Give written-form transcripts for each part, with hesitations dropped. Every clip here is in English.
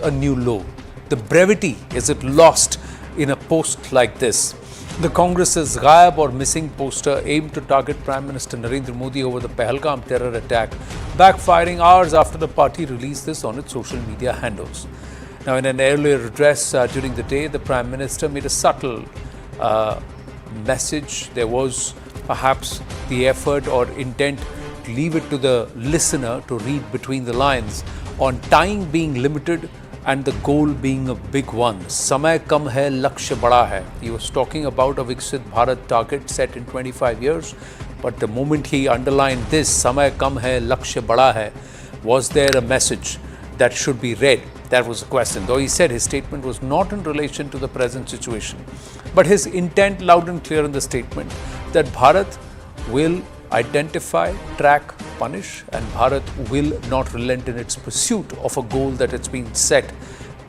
a new low. The brevity, is it lost in a post like this? The Congress's Gayab or missing poster aimed to target Prime Minister Narendra Modi over the Pahalgam terror attack, backfiring hours after the party released this on its social media handles. Now, in an earlier address during the day, the Prime Minister made a subtle message. There was perhaps the effort or intent to leave it to the listener to read between the lines on time being limited and the goal being a big one. Samay kam hai, lakshya bada hai. He was talking about a Viksit Bharat target set in 25 years. But the moment he underlined this, Samay kam hai, lakshya bada hai, was there a message that should be read? That was the question. Though he said his statement was not in relation to the present situation. But his intent loud and clear in the statement that Bharat will identify, track, punish, and Bharat will not relent in its pursuit of a goal that it's been set,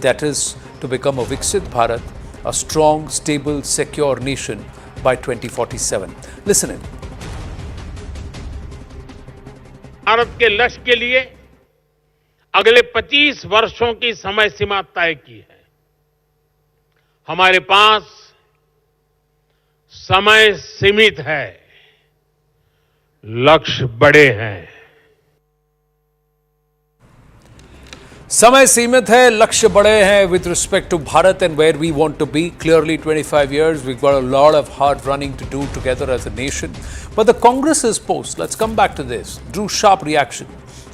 that is to become a Viksit Bharat, a strong, stable, secure nation by 2047. Listen in. Bharat के लक्ष्य के लिए अगले 25 वर्षों की समय सीमा तय की है। हमारे पास समय सीमित है, लक्ष्य बड़े हैं। समय सीमित है, लक्ष्य बड़े हैं. With respect to Bharat and where we want to be, clearly 25 years, we've got a lot of hard running to do together as a nation. But the Congress's post, let's come back to this, drew sharp reaction.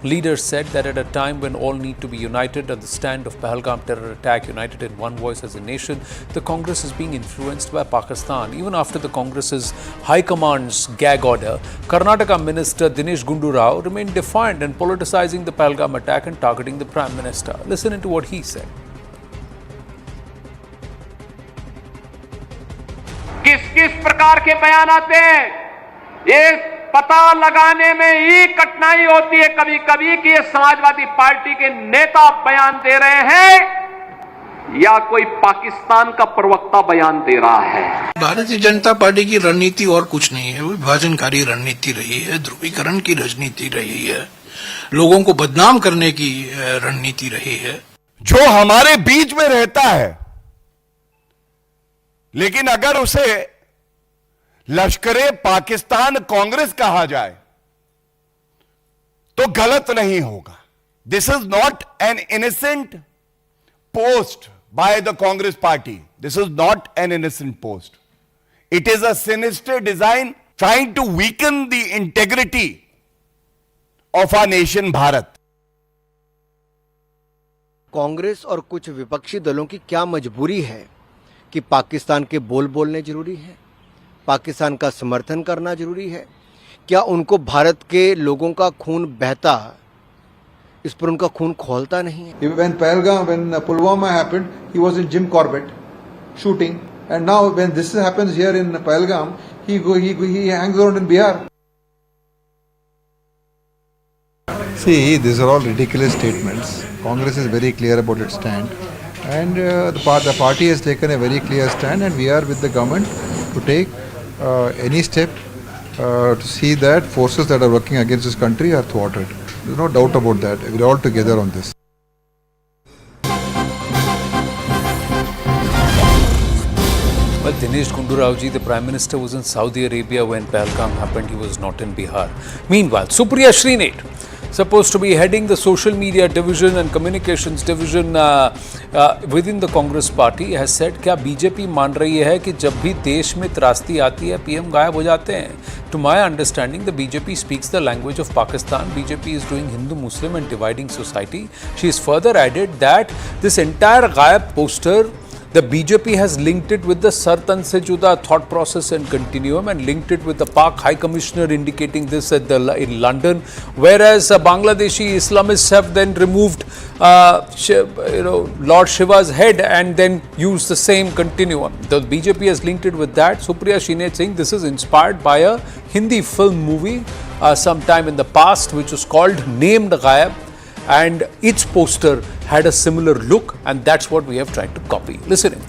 Leaders said that at a time when all need to be united at the stand of Pahalgam terror attack, united in one voice as a nation, the Congress is being influenced by Pakistan. Even after the Congress's High Command's gag order, Karnataka Minister Dinesh Gundu Rao remained defiant and politicizing the Pahalgam attack and targeting the Prime Minister. Listen to what he said. किस प्रकार के बयान आते हैं, ये पता लगाने में ही कठिनाई होती है कभी कभी कि ये समाजवादी पार्टी के नेता बयान दे रहे हैं या कोई पाकिस्तान का प्रवक्ता बयान दे रहा है। भारतीय जनता पार्टी की रणनीति और कुछ नहीं है, वो विभाजनकारी रणनीति रही है, ध्रुवीकरण की राजनीति रही है, लोगों को बदनाम करने की रणनीति रही है। जो हमारे बीच में रहता है, लेकिन अगर उसे लश्करे पाकिस्तान कांग्रेस कहा जाए तो गलत नहीं होगा। This is not an innocent post by the Congress party. This is not an innocent post. It is a sinister design trying to weaken the integrity of our nation Bharat. Congress और कुछ विपक्षी दलों की क्या मजबूरी है कि पाकिस्तान के बोल बोलने जरूरी है, पाकिस्तान का समर्थन करना जरूरी है? क्या उनको भारत के लोगों का खून बहता, इस पर उनका खून खोलता नहीं है? When Pulwama happened, he was in Jim Corbett shooting, and now when this happens here in Pahalgam, he hangs around in Bihar. See, these are all ridiculous statements. Congress is very clear about its stand, and the party has taken a very clear stand, and we are with the government to take any step to see that forces that are working against this country are thwarted. There's no doubt about that. We're all together on this. Well, Dinesh Gundu Rao ji, the Prime Minister, was in Saudi Arabia when Pahalgam happened. He was not in Bihar. Meanwhile, Supriya Srinath, supposed to be heading the social media division and communications division within the Congress party, has said, क्या BJP मान रही है कि जब भी देश में त्रासदी आती है पीएम गायब हो जाते हैं? To my understanding, the BJP speaks the language of Pakistan. BJP is doing Hindu-Muslim and dividing society. She has further added that this entire Gayab poster, the BJP has linked it with the Sar Tan Se Juda thought process and continuum, and linked it with the Pak High Commissioner indicating this in London, whereas Bangladeshi Islamists have then removed Lord Shiva's head and then used the same continuum. The BJP has linked it with that. Supriya Srinath saying this is inspired by a Hindi film movie sometime in the past which was called Named Gayab, and its poster had a similar look, and that's what we have tried to copy. Listen in.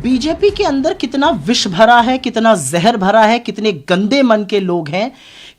BJP के अंदर कितना विष भरा है, कितना जहर भरा है, कितने गंदे मन के लोग हैं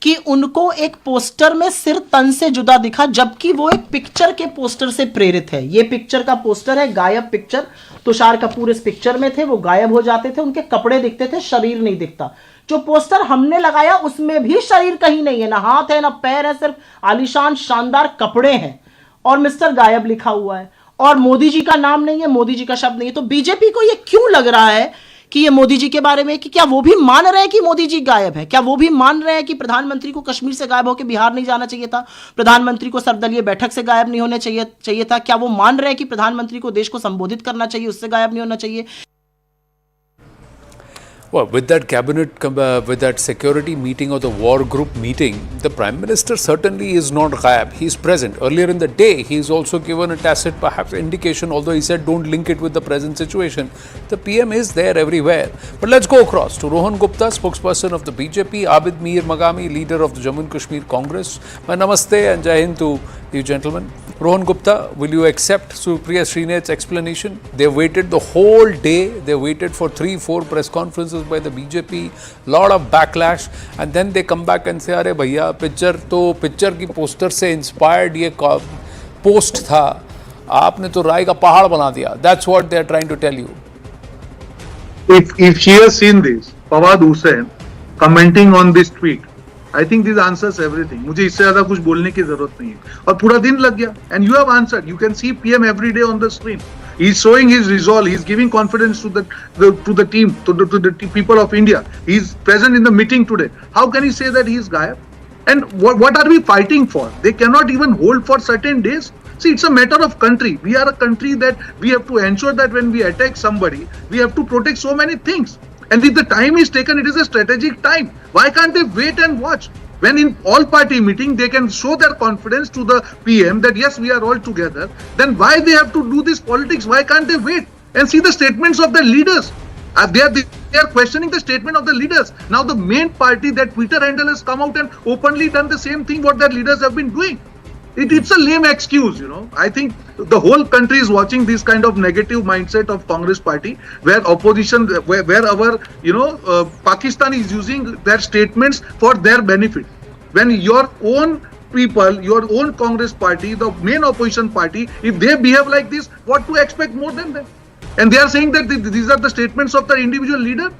कि उनको एक पोस्टर में सिर तन से जुदा दिखा, जबकि वो एक पिक्चर के पोस्टर से प्रेरित है। ये पिक्चर का पोस्टर है, गायब पिक्चर। तुषार कपूर इस पिक्चर में थे, वो गायब हो जाते थे, उनके कपड़े दिखते थे, शरीर नहीं दिखता। जो पोस्टर हमने लगाया उसमें भी शरीर कहीं नहीं है, ना हाथ है ना पैर है, सिर्फ आलीशान शानदार कपड़े हैं और मिस्टर गायब लिखा हुआ है, और मोदी जी का नाम नहीं है, मोदी जी का शब्द नहीं है। तो बीजेपी को ये क्यों लग रहा है कि ये मोदी जी के बारे में, कि क्या वो भी मान रहे हैं कि मोदी जी गायब है? क्या वो भी मान रहे हैं कि प्रधानमंत्री को कश्मीर से गायब होकर बिहार नहीं जाना चाहिए था, प्रधानमंत्री को सर्वदलीय बैठक से गायब नहीं होने चाहिए था? क्या वो मान रहे हैं कि प्रधानमंत्री को देश को संबोधित करना चाहिए, उससे गायब नहीं होना चाहिए? Well, with that cabinet, with that security meeting or the war group meeting, the Prime Minister certainly is not ghaib. He is present. Earlier in the day, he is also given a tacit perhaps indication, although he said don't link it with the present situation. The PM is there everywhere. But let's go across to Rohan Gupta, spokesperson of the BJP, Abid Mir Magami, leader of the Jammu and Kashmir Congress. My namaste and Jai Hind to you gentlemen. Rohan Gupta, will you accept Supriya Srinath's explanation? They waited the whole day. They waited for 3-4 press conferences by the BJP, lot of backlash, and then they come back and say, "अरे भैया, picture की poster से inspired ये post था, आपने तो राय का पहाड़ बना दिया." That's what they are trying to tell you. If she has seen this, Fawad Hussain commenting on this tweet, I think this answers everything. मुझे इससे ज्यादा कुछ बोलने की जरूरत नहीं है, और पूरा दिन लग गया. And you have answered. You can see PM every day on the screen. He's showing his resolve. He's giving confidence to the team, to the people of India. He's present in the meeting today. How can he say that he is gayab? And what are we fighting for? They cannot even hold for certain days. See, it's a matter of country. We are a country that we have to ensure that when we attack somebody, we have to protect so many things. And if the time is taken, it is a strategic time. Why can't they wait and watch? When in all party meeting, they can show their confidence to the PM that yes, we are all together. Then why they have to do this politics? Why can't they wait and see the statements of the leaders? They are questioning the statement of the leaders. Now the main party, that Twitter handle, has come out and openly done the same thing what their leaders have been doing. It's a lame excuse, you know. I think the whole country is watching this kind of negative mindset of Congress party, where opposition, where our, Pakistan is using their statements for their benefit. When your own people, your own Congress party, the main opposition party, if they behave like this, what to expect more than them? And they are saying that these are the statements of the individual leader.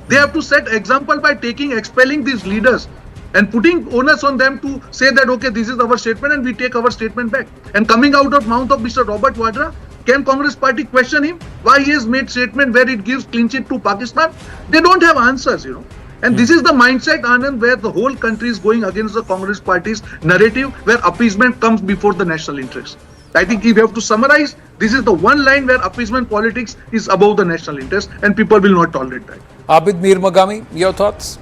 They have to set example by expelling these leaders and putting onus on them to say that, okay, this is our statement and we take our statement back. And coming out of mouth of Mr. Robert Vadra, can Congress party question him why he has made statement where it gives clean sheet to Pakistan? They don't have answers, you know. And this is the mindset, Anand, where the whole country is going against the Congress party's narrative, where appeasement comes before the national interest. I think if you have to summarize, this is the one line where appeasement politics is above the national interest, and people will not tolerate that. Abid Mir Magami, your thoughts?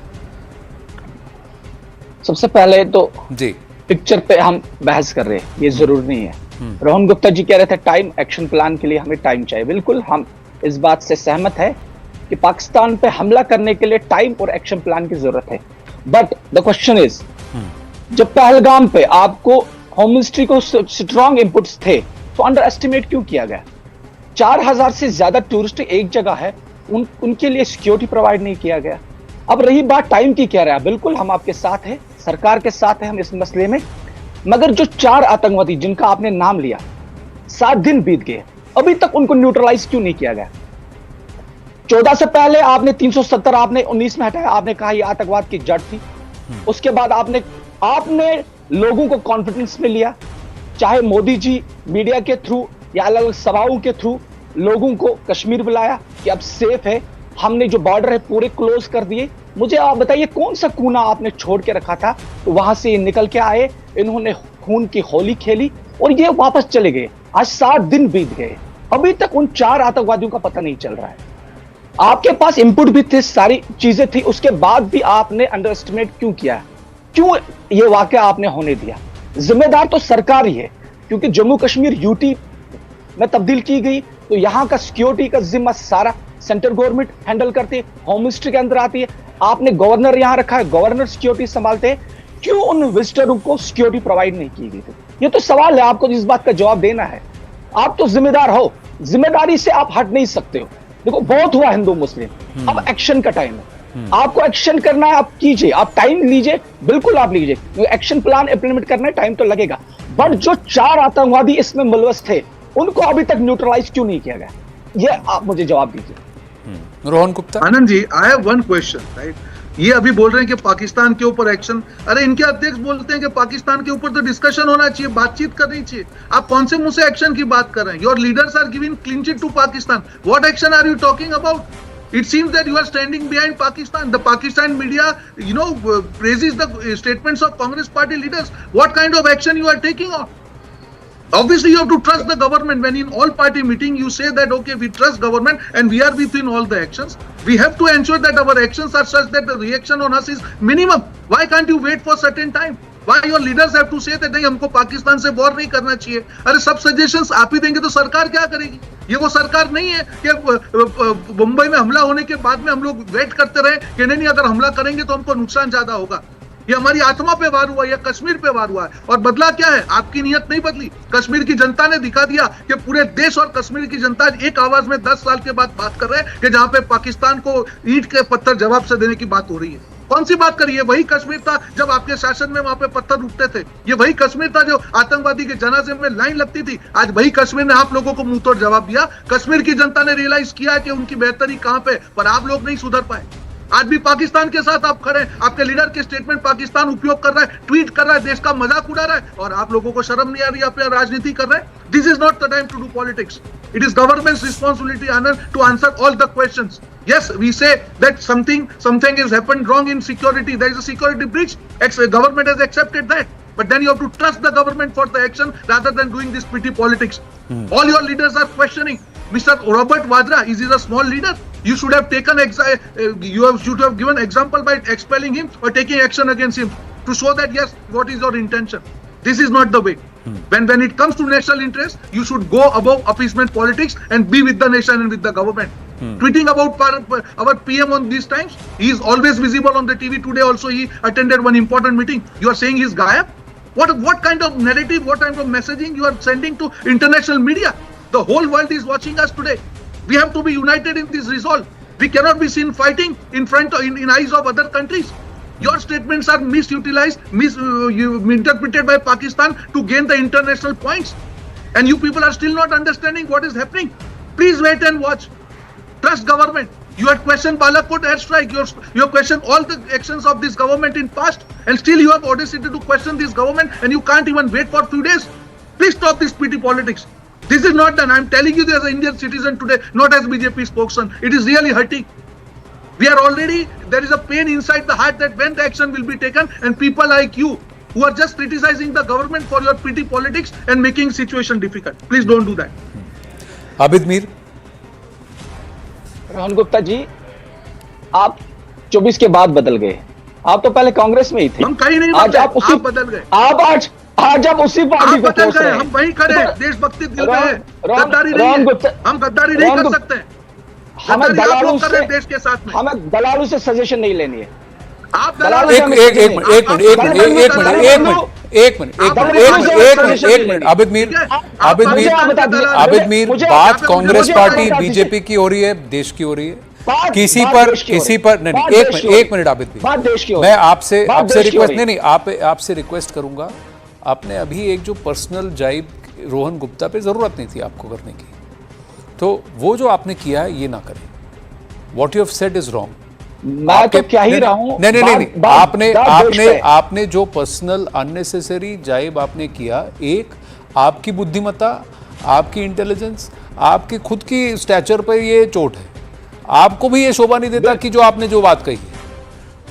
सबसे पहले तो जी picture पे हम बहस कर रहे हैं, ये जरूरी नहीं है। रोहन गुप्ता जी कह रहे थे टाइम, एक्शन प्लान के लिए हमें टाइम चाहिए। बिल्कुल हम इस बात से सहमत है कि पाकिस्तान पे हमला करने के लिए टाइम और एक्शन प्लान की जरूरत है। बट द क्वेश्चन इज, जब पहलगाम पे आपको होम मिनिस्ट्री को स्ट्रॉन्ग इनपुट्स थे, तो अंडर एस्टिमेट क्यों किया गया? 4000 से ज्यादा टूरिस्ट एक जगह है, उनके लिए सिक्योरिटी प्रोवाइड नहीं किया गया। अब रही बात टाइम की, कह रहा है बिल्कुल हम आपके साथ हैं, सरकार के साथ हैं हम इस मसले में। मगर जो 4 आतंकवादी जिनका आपने नाम लिया, 7 दिन बीत गए, अभी तक उनको न्यूट्रलाइज क्यों नहीं किया गया? 14 से पहले आपने 370, आपने 19 में हटाया, आपने कहा ये आतंकवाद की जड़ थी। उसके बाद आपने लोगों को कॉन्फिडेंस में लिया, चाहे मोदी जी मीडिया के थ्रू या अलग अलग सभाओं के थ्रू लोगों को कश्मीर बुलाया कि अब सेफ है, हमने जो बॉर्डर है पूरे क्लोज कर दिए। मुझे आप बताइए कौन सा कोना आपने छोड़ के रखा था? तो वहां से ये निकल के आए, इन्होंने खून की होली खेली और ये वापस चले गए। आज 7 दिन बीत गए, अभी तक उन 4 आतंकवादियों का पता नहीं चल रहा है। आपके पास इनपुट भी थे, सारी चीजें थी, उसके बाद भी आपने अंडर एस्टिमेट क्यों किया? क्यों ये वाकया आपने होने दिया? जिम्मेदार तो सरकार ही है, क्योंकि जम्मू कश्मीर यूटी में तब्दील की गई, तो यहां का सिक्योरिटी का जिम्मा सारा सेंट्रल गवर्नमेंट हैंडल करती है, होम मिनिस्ट्री के अंदर आती है। आपने गवर्नर यहां रखा है, गवर्नर सिक्योरिटी संभालते हैं, क्यों उन विजिटरों को सिक्योरिटी प्रोवाइड नहीं की गई थी? ये तो सवाल है, आपको इस बात का जवाब देना है। आप तो जिम्मेदार हो, जिम्मेदारी से आप हट नहीं सकते हो। देखो बहुत हुआ हिंदू मुस्लिम, अब एक्शन का टाइम है। आपको एक्शन करना है, आप कीजिए, आप टाइम लीजिए, बिल्कुल आप लीजिए, एक्शन प्लान इंप्लीमेंट करना है, टाइम तो लगेगा। बट जो 4 आतंकवादी इसमें मुलवस थे, उनको अभी तक न्यूट्रलाइज क्यों नहीं किया गया? ये आप मुझे जवाब दीजिए। Rohan Gupta. Anand ji, I have one question, right? ये अभी बोल रहे हैं कि पाकिस्तान के ऊपर एक्शन, अरे इनके अध्यक्ष बोलते हैं कि पाकिस्तान के ऊपर तो डिस्कशन होना चाहिए, बातचीत करनी चाहिए। आप कौन से मुंह से एक्शन की बात कर रहे हैं? Your leaders are giving clean chit to Pakistan, what action are you talking about? It seems that you are standing behind Pakistan. The Pakistan media, praises the statements of Congress party leaders. What kind of action you are taking on? Obviously, you have to trust the government. When in all party meeting, you say that, okay, we trust government and we are within all the actions. We have to ensure that our actions are such that the reaction on us is minimum. Why can't you wait for certain time? Why your leaders have to say that नहीं हमको पाकिस्तान से war नहीं करना चाहिए? अरे सब suggestions आप ही देंगे तो सरकार क्या करेगी? ये वो सरकार नहीं है कि मुंबई में हमला होने के बाद में हम लोग वेट करते रहे कि नहीं अगर हमला करेंगे तो हमको नुकसान ज्यादा होगा। ये हमारी आत्मा पे वार हुआ, ये कश्मीर पे वार हुआ है। और बदला क्या है? आपकी नीयत नहीं बदली। कश्मीर की जनता ने दिखा दिया कि पूरे देश और कश्मीर की जनता एक आवाज में 10 साल के बाद बात कर रहे हैं कि जहां पे पाकिस्तान को ईंट के पत्थर जवाब से देने की बात हो रही है। कौन सी बात करिए? वही कश्मीर था जब आपके शासन में वहां पे पत्थर उठते थे। ये वही कश्मीर था जो आतंकवादी के जनाजे में लाइन लगती थी। आज वही कश्मीर ने आप लोगों को मुंह तोड़ जवाब दिया। कश्मीर की जनता ने रियलाइज किया कि उनकी बेहतरी कहां पे, पर आप लोग नहीं सुधर पाए। आज भी पाकिस्तान के साथ आप खड़े हैं। आपके लीडर के स्टेटमेंट पाकिस्तान उपयोग कर रहा है, ट्वीट कर रहा है, देश का मजाक उड़ा रहा है, और आप लोगों को शर्म नहीं आ रही, आप राजनीति कर रहे हैं। This is not the time to do politics. It is government's responsibility, Anand, to answer all the questions. Yes, we say that something has happened wrong in security. There is a security breach. Government has accepted that. But then you have to trust the government for the action rather than doing this petty politics. All your leaders are questioning. Mr. Robert Vadra, is he a small leader? You should have taken should have given example by expelling him or taking action against him to show that yes, what is your intention. This is not the way. When it comes to national interest, you should go above appeasement politics and be with the nation and with the government. Tweeting about our PM on these times, he is always visible on the TV. Today also he attended one important meeting. You are saying he is Gayab? What kind of narrative, what kind of messaging you are sending to international media? The whole world is watching us today. We have to be united in this resolve. We cannot be seen fighting in eyes of other countries. Your statements are misutilized, misinterpreted by Pakistan to gain the international points. And you people are still not understanding what is happening. Please wait and watch. Trust government. You had questioned Balakot airstrike. You have questioned all the actions of this government in past. And still you have audacity to question this government and you can't even wait for a few days. Please stop this petty politics. This is not done. I'm telling you this as an Indian citizen today, not as BJP spokesman. It is really hurting. We are already, there is a pain inside the heart that when the action will be taken and people like you who are just criticizing the government for your petty politics and making situation difficult. Please don't do that. Abid Mir. Rohan Gupta ji, आप 24 के बाद बदल गए। आप तो पहले कांग्रेस में ही थे। हम कहीं नहीं आज आप बदल गए। आज आप उसी पार्टी को बदल गए। हम वहीं खड़े, देशभक्ति दिल में है। गद्दारी नहीं है। हम गद्दारी नहीं कर सकते। हमें दलालों से देश के साथ में हमें दलालों से सजेशन नहीं लेनी है। आप आबिद मीर, बात कांग्रेस पार्टी बीजेपी की हो रही है, देश की हो रही है। किसी पर नहीं, एक मिनट आबिद मीर, मैं आपसे रिक्वेस्ट नहीं आपसे रिक्वेस्ट करूंगा। आपने अभी एक जो पर्सनल जाइब रोहन गुप्ता पे जरूरत नहीं थी आपको करने की, तो वो जो आपने किया है ये ना करें। What you have said is wrong. मैं तो क्या ही रहा हूं। नहीं, आपने जो पर्सनल अननेसेसरी जाइब आपने किया, एक आपकी बुद्धिमत्ता, आपकी इंटेलिजेंस, आपकी खुद की स्टैचर पर ये चोट है। आपको भी ये शोभा नहीं देता कि जो आपने जो बात कही है।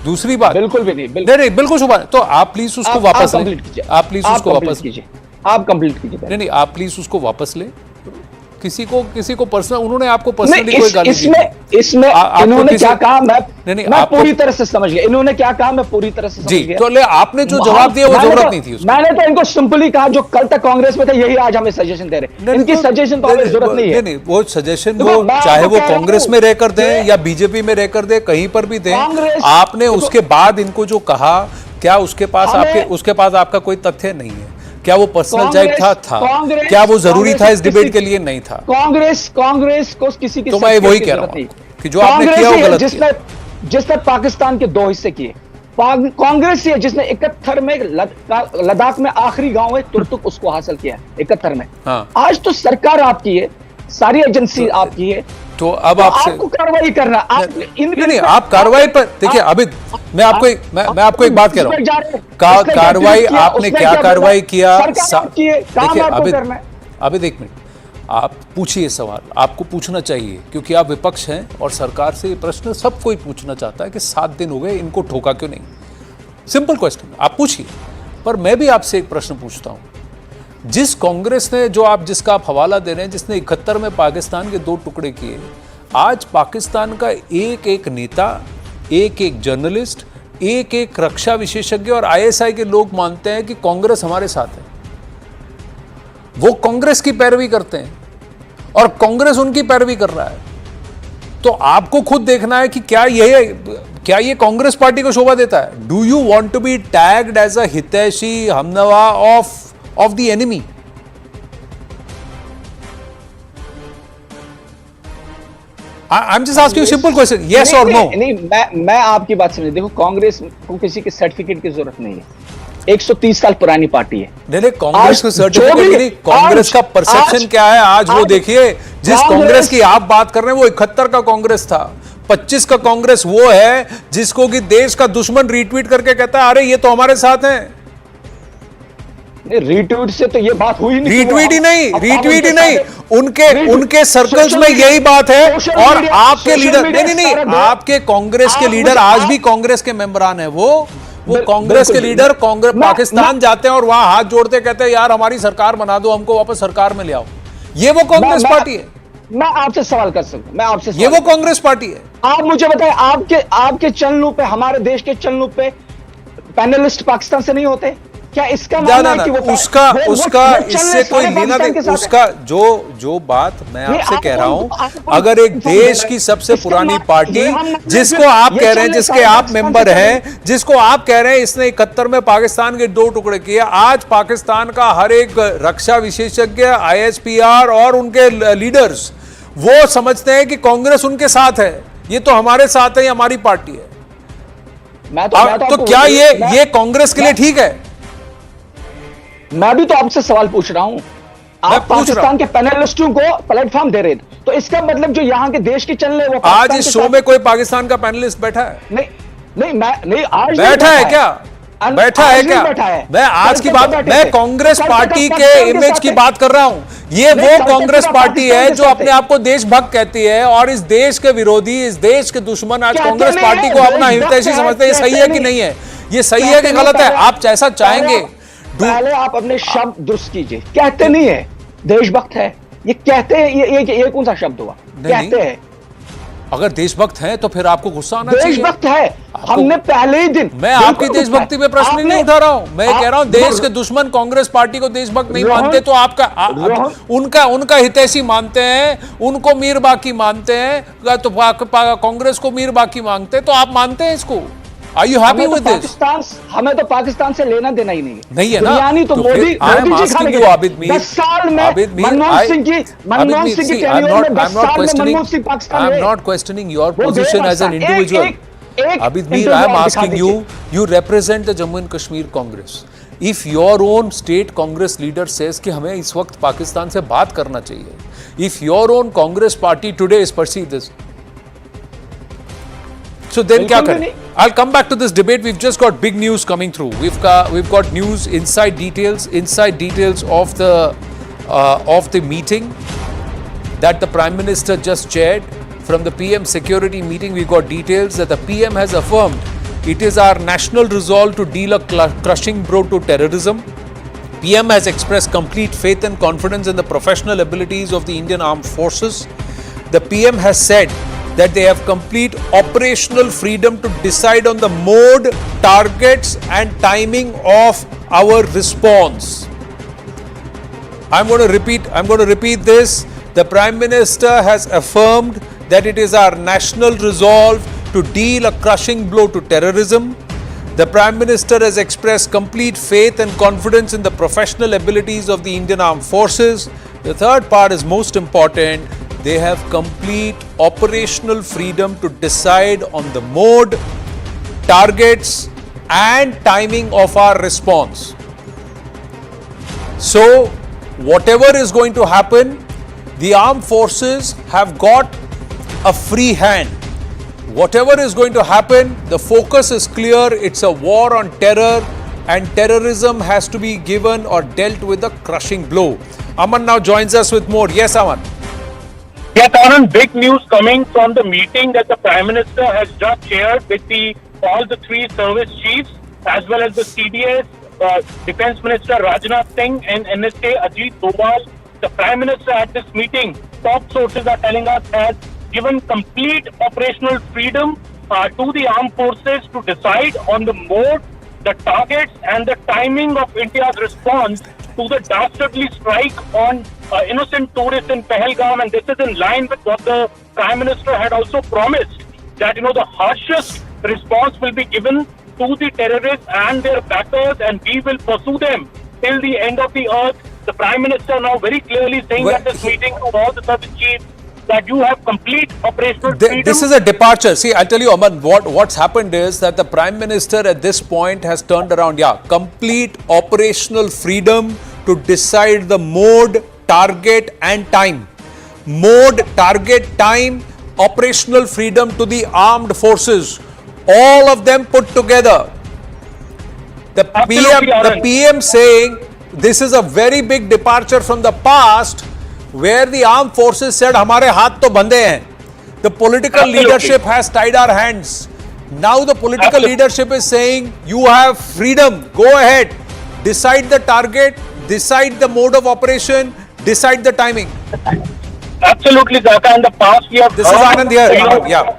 दूसरी बात, बिल्कुल भी नहीं, बिल्कुल शोभा। तो आप प्लीज उसको वापस लें। आप प्लीज उसको वापस कीजिए। आप कंप्लीट कीजिए। नहीं, आप प्लीज उसको वापस लें। किसी को पर्सनल, उन्होंने आपको पर्सनली कोई गाली दी। इसमें इन्होंने क्या कहा मैं पूरी तरह से समझ गया। इन्होंने क्या कहा मैं पूरी तरह से समझ गया। तो आपने जो जवाब दिया वो जरूरत नहीं थी उसकी। मैंने तो इनको सिंपली कहा जो कल तक कांग्रेस में थे यही आज हमें सजेशन दे रहे हैं। इनकी सजेशन तो हमें जरूरत नहीं है। नहीं, वो सजेशन वो चाहे वो कांग्रेस में रहकर दें या बीजेपी में रहकर दें, कहीं पर भी दें, आपने उसके बाद इनको जो कहा, क्या उसके पास आपका कोई तथ्य नहीं है? क्या वो पर्सनल जाइब था? क्या वो जरूरी था इस डिबेट के लिए? नहीं था। कांग्रेस को किसी की, तो मैं वही कह रहा हूं कि जो आपने किया वो गलत किया। जिसने पाकिस्तान के 2 हिस्से किए। कांग्रेस ही है जिसने 71 में लद्दाख में आखिरी गांव है तुर्तुक उसको हासिल किया 71 में। हाँ। आज तो सरकार आपकी है, सारी एजेंसी आपकी है, तो अब आपसे आपको कार्रवाई करना। नहीं, आप कार्रवाई पर देखिए। अभी मैं आपको एक बात कह रहा हूँ, कार्रवाई आपने क्या कार्रवाई किया? देखिए अभी एक मिनट, आप पूछिए सवाल, आपको पूछना चाहिए क्योंकि आप विपक्ष हैं और सरकार से ये प्रश्न सब कोई पूछना चाहता है कि 7 दिन हो गए, इनको ठोका क्यों नहीं? सिंपल क्वेश्चन, आप पूछिए। पर मैं भी आपसे एक प्रश्न पूछता हूं, जिस कांग्रेस ने, जिसका आप हवाला दे रहे हैं, जिसने 71 में पाकिस्तान के 2 टुकड़े किए, आज पाकिस्तान का एक एक नेता, एक एक जर्नलिस्ट, एक एक रक्षा विशेषज्ञ और ISI के लोग मानते हैं कि कांग्रेस हमारे साथ है। वो कांग्रेस की पैरवी करते हैं और कांग्रेस उनकी पैरवी कर रहा है। तो आपको खुद देखना है कि क्या ये कांग्रेस पार्टी को शोभा देता है? Do you want to be tagged as a हितैषी हमनवा of the enemy? I am just asking you simple question, yes और नो? नहीं, मैं आपकी बात समझ, देखो कांग्रेस को किसी के सर्टिफिकेट की जरूरत नहीं है, 130 साल पुरानी पार्टी है। नहीं, कांग्रेस को सर्टिफिकेट नहीं, कांग्रेस का परसेप्शन क्या है आज वो देखिए। जिस कांग्रेस की आप बात कर रहे हैं वो 71 का कांग्रेस था, 25 का कांग्रेस वो है जिसको कि देश का दुश्मन रीट्वीट करके कहता है अरे ये तो हमारे साथ हैं। रीट्वीट से तो ये बात हुई नहीं, रीट्वीट ही नहीं, उनके सर्कल्स में यही बात है। और आपके लीडर, नहीं, आपके कांग्रेस के लीडर आज भी कांग्रेस के मेंबरान है। वो कांग्रेस के लीडर कांग्रेस पाकिस्तान जाते हैं और वहां हाथ जोड़ते कहते हैं यार हमारी सरकार बना दो, हमको वापस सरकार में ले आओ। ये वो कांग्रेस पार्टी है। मैं आपसे सवाल कर सकता हूं, मैं आपसे ये वो कांग्रेस पार्टी है। आप मुझे बताएं, आपके चैनलों पे, हमारे देश के चैनलों पे पैनलिस्ट पाकिस्तान से नहीं होते क्या? इसका ना, उसका इससे कोई लेना देना, उसका जो बात मैं आपसे कह रहा हूं, अगर एक देश की सबसे पुरानी पार्टी जिसको आप कह रहे हैं, जिसके आप मेंबर हैं, जिसको आप कह रहे हैं इसने 71 में पाकिस्तान के 2 टुकड़े किए, आज पाकिस्तान का हर एक रक्षा विशेषज्ञ, ISPR और उनके लीडर्स वो समझते हैं कि कांग्रेस उनके साथ है, ये तो हमारे साथ है, ये हमारी पार्टी है। तो क्या ये कांग्रेस के लिए ठीक है? मैं भी तो आपसे सवाल पूछ रहा हूं। आप पाकिस्तान के पैनलिस्टों को प्लेटफॉर्म दे रहे थे, तो इसका मतलब जो यहाँ के देश के चल रहे वो आज इस शो में कोई पाकिस्तान का पैनलिस्ट बैठा है? नहीं, आज बैठा है क्या? मैं आज की बात, मैं कांग्रेस पार्टी के इमेज की बात कर रहा हूं। ये वो कांग्रेस पार्टी है जो अपने आप को देशभक्त कहती है और इस देश के विरोधी, इस देश के दुश्मन आज कांग्रेस पार्टी को अपना हितैषी समझते हैं। ये सही है कि नहीं है? ये सही है कि गलत है? आप जैसा चाहेंगे। पहले आप अपने शब्द दुरुस्त कीजिए। कहते नहीं है देशभक्त है, ये कहते हैं, ये कौन सा शब्द हुआ? कहते हैं। अगर देशभक्त हैं तो फिर आपको गुस्सा आना चाहिए। देशभक्त है, हमने पहले ही दिन। मैं आपकी देशभक्ति पे प्रश्न नहीं उठा रहा हूं, मैं कह रहा हूं देश के दुश्मन कांग्रेस पार्टी को देशभक्त नहीं मानते तो आपका उनका हितैषी मानते हैं, उनको मीर बाकी मानते हैं, तो कांग्रेस को मीर बाकी मांगते, तो आप मानते हैं इसको? Are you happy with this? हमें तो पाकिस्तान से लेना देना ही नहीं है ना? तो मोदी जी खाने के 10 साल में मनमोहन सिंह की टेन्योर में 10 साल में Manmohan Singh Pakistan I am not questioning your position as an individual. Abid Mir, I am asking you, you represent the Jammu and Kashmir Congress. If your own state Congress leader says कि हमें इस वक्त पाकिस्तान से बात करना चाहिए, if your own Congress party today is perceived this, so then क्या करें? I'll come back to this debate. We've just got big news coming through. We've got news, inside details of the meeting that the Prime Minister just chaired. From the PM security meeting, we got details that the PM has affirmed it is our national resolve to deal a crushing blow to terrorism. PM has expressed complete faith and confidence in the professional abilities of the Indian Armed Forces. The PM has said that they have complete operational freedom to decide on the mode, targets and timing of our response. I'm going to repeat this. The Prime Minister has affirmed that it is our national resolve to deal a crushing blow to terrorism. The Prime Minister has expressed complete faith and confidence in the professional abilities of the Indian Armed Forces. The third part is most important. They have complete operational freedom to decide on the mode, targets, and timing of our response. So, whatever is going to happen, the armed forces have got a free hand. Whatever is going to happen, the focus is clear. It's a war on terror, and terrorism has to be given or dealt with a crushing blow. Aman now joins us with more. Yes, Aman. Yes, Anand, big news coming from the meeting that the Prime Minister has just chaired with all the three service chiefs, as well as the CDS, Defence Minister Rajnath Singh and NSA Ajit Doval. The Prime Minister at this meeting, top sources are telling us, has given complete operational freedom to the armed forces to decide on the mode, the targets and the timing of India's response to the dastardly strike on innocent tourists in Pahalgam. And this is in line with what the Prime Minister had also promised, that the harshest response will be given to the terrorists and their backers, and we will pursue them till the end of the earth. The Prime Minister now very clearly saying at this meeting to all the service chiefs that you have complete operational freedom. This is a departure. See, I'll tell you, Aman, what's happened is that the Prime Minister at this point has turned around. Yeah, complete operational freedom to decide the mode, target and time. Mode, target, time, operational freedom to the armed forces. All of them put together. The PM saying this is a very big departure from the past, where the armed forces said, "Hamare haath to bande hain." The political leadership has tied our hands. Now the political leadership is saying, "You have freedom. Go ahead. Decide the target. Decide the mode of operation. Decide the timing." Absolutely, Zaka. In the past, we have. This is Anand here. Yeah.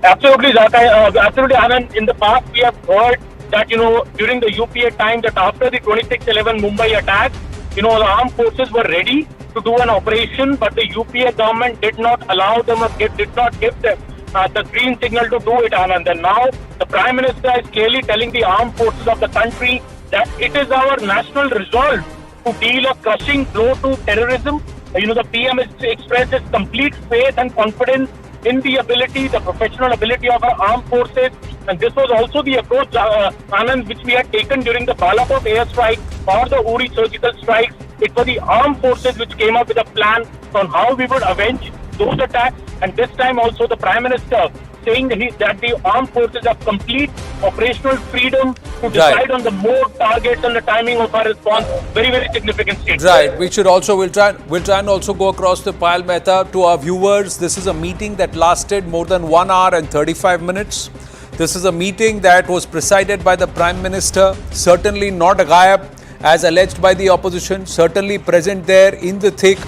Absolutely, Zaka. Absolutely, Anand. In the past, we have heard that during the UPA time, that after the 26/11 Mumbai attack, the armed forces were ready to do an operation, but the UPA government did not allow them or did not give them the green signal to do it, Anand. And now the Prime Minister is clearly telling the armed forces of the country that it is our national resolve to deal a crushing blow to terrorism. The PM has expressed his complete faith and confidence in the ability, the professional ability of our armed forces. And this was also the approach, Anand, which we had taken during the Balakot airstrike or the Uri surgical strikes. It was the armed forces which came up with a plan on how we would avenge those attacks. And this time also the Prime Minister saying that the armed forces have complete operational freedom to decide on the mode, targets and the timing of our response. Very, very significant statement. Right. We should also, we'll try and also go across the Payal Mehta to our viewers. This is a meeting that lasted more than 1 hour and 35 minutes. This is a meeting that was presided by the Prime Minister, certainly not a Gayab as alleged by the opposition, certainly present there in the thick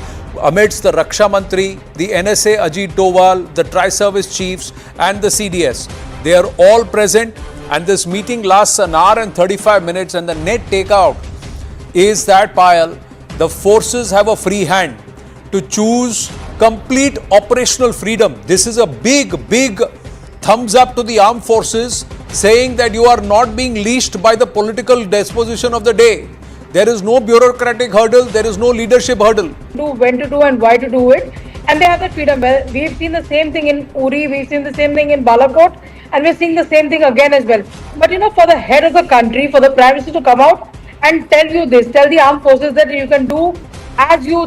amidst the Raksha Mantri, the NSA Ajit Doval, the Tri-Service Chiefs and the CDS. They are all present, and this meeting lasts 1 hour and 35 minutes, and the net takeout is that, Payal, the forces have a free hand to choose complete operational freedom. This is a big, big thumbs up to the armed forces, saying that you are not being leashed by the political disposition of the day. There is no bureaucratic hurdle, there is no leadership hurdle. When to do and why to do it, and they have that freedom. Well, we've seen the same thing in Uri, we've seen the same thing in Balakot, and we're seeing the same thing again as well. But for the head of the country, for the Prime Minister to come out and tell you this, tell the armed forces that you can do as you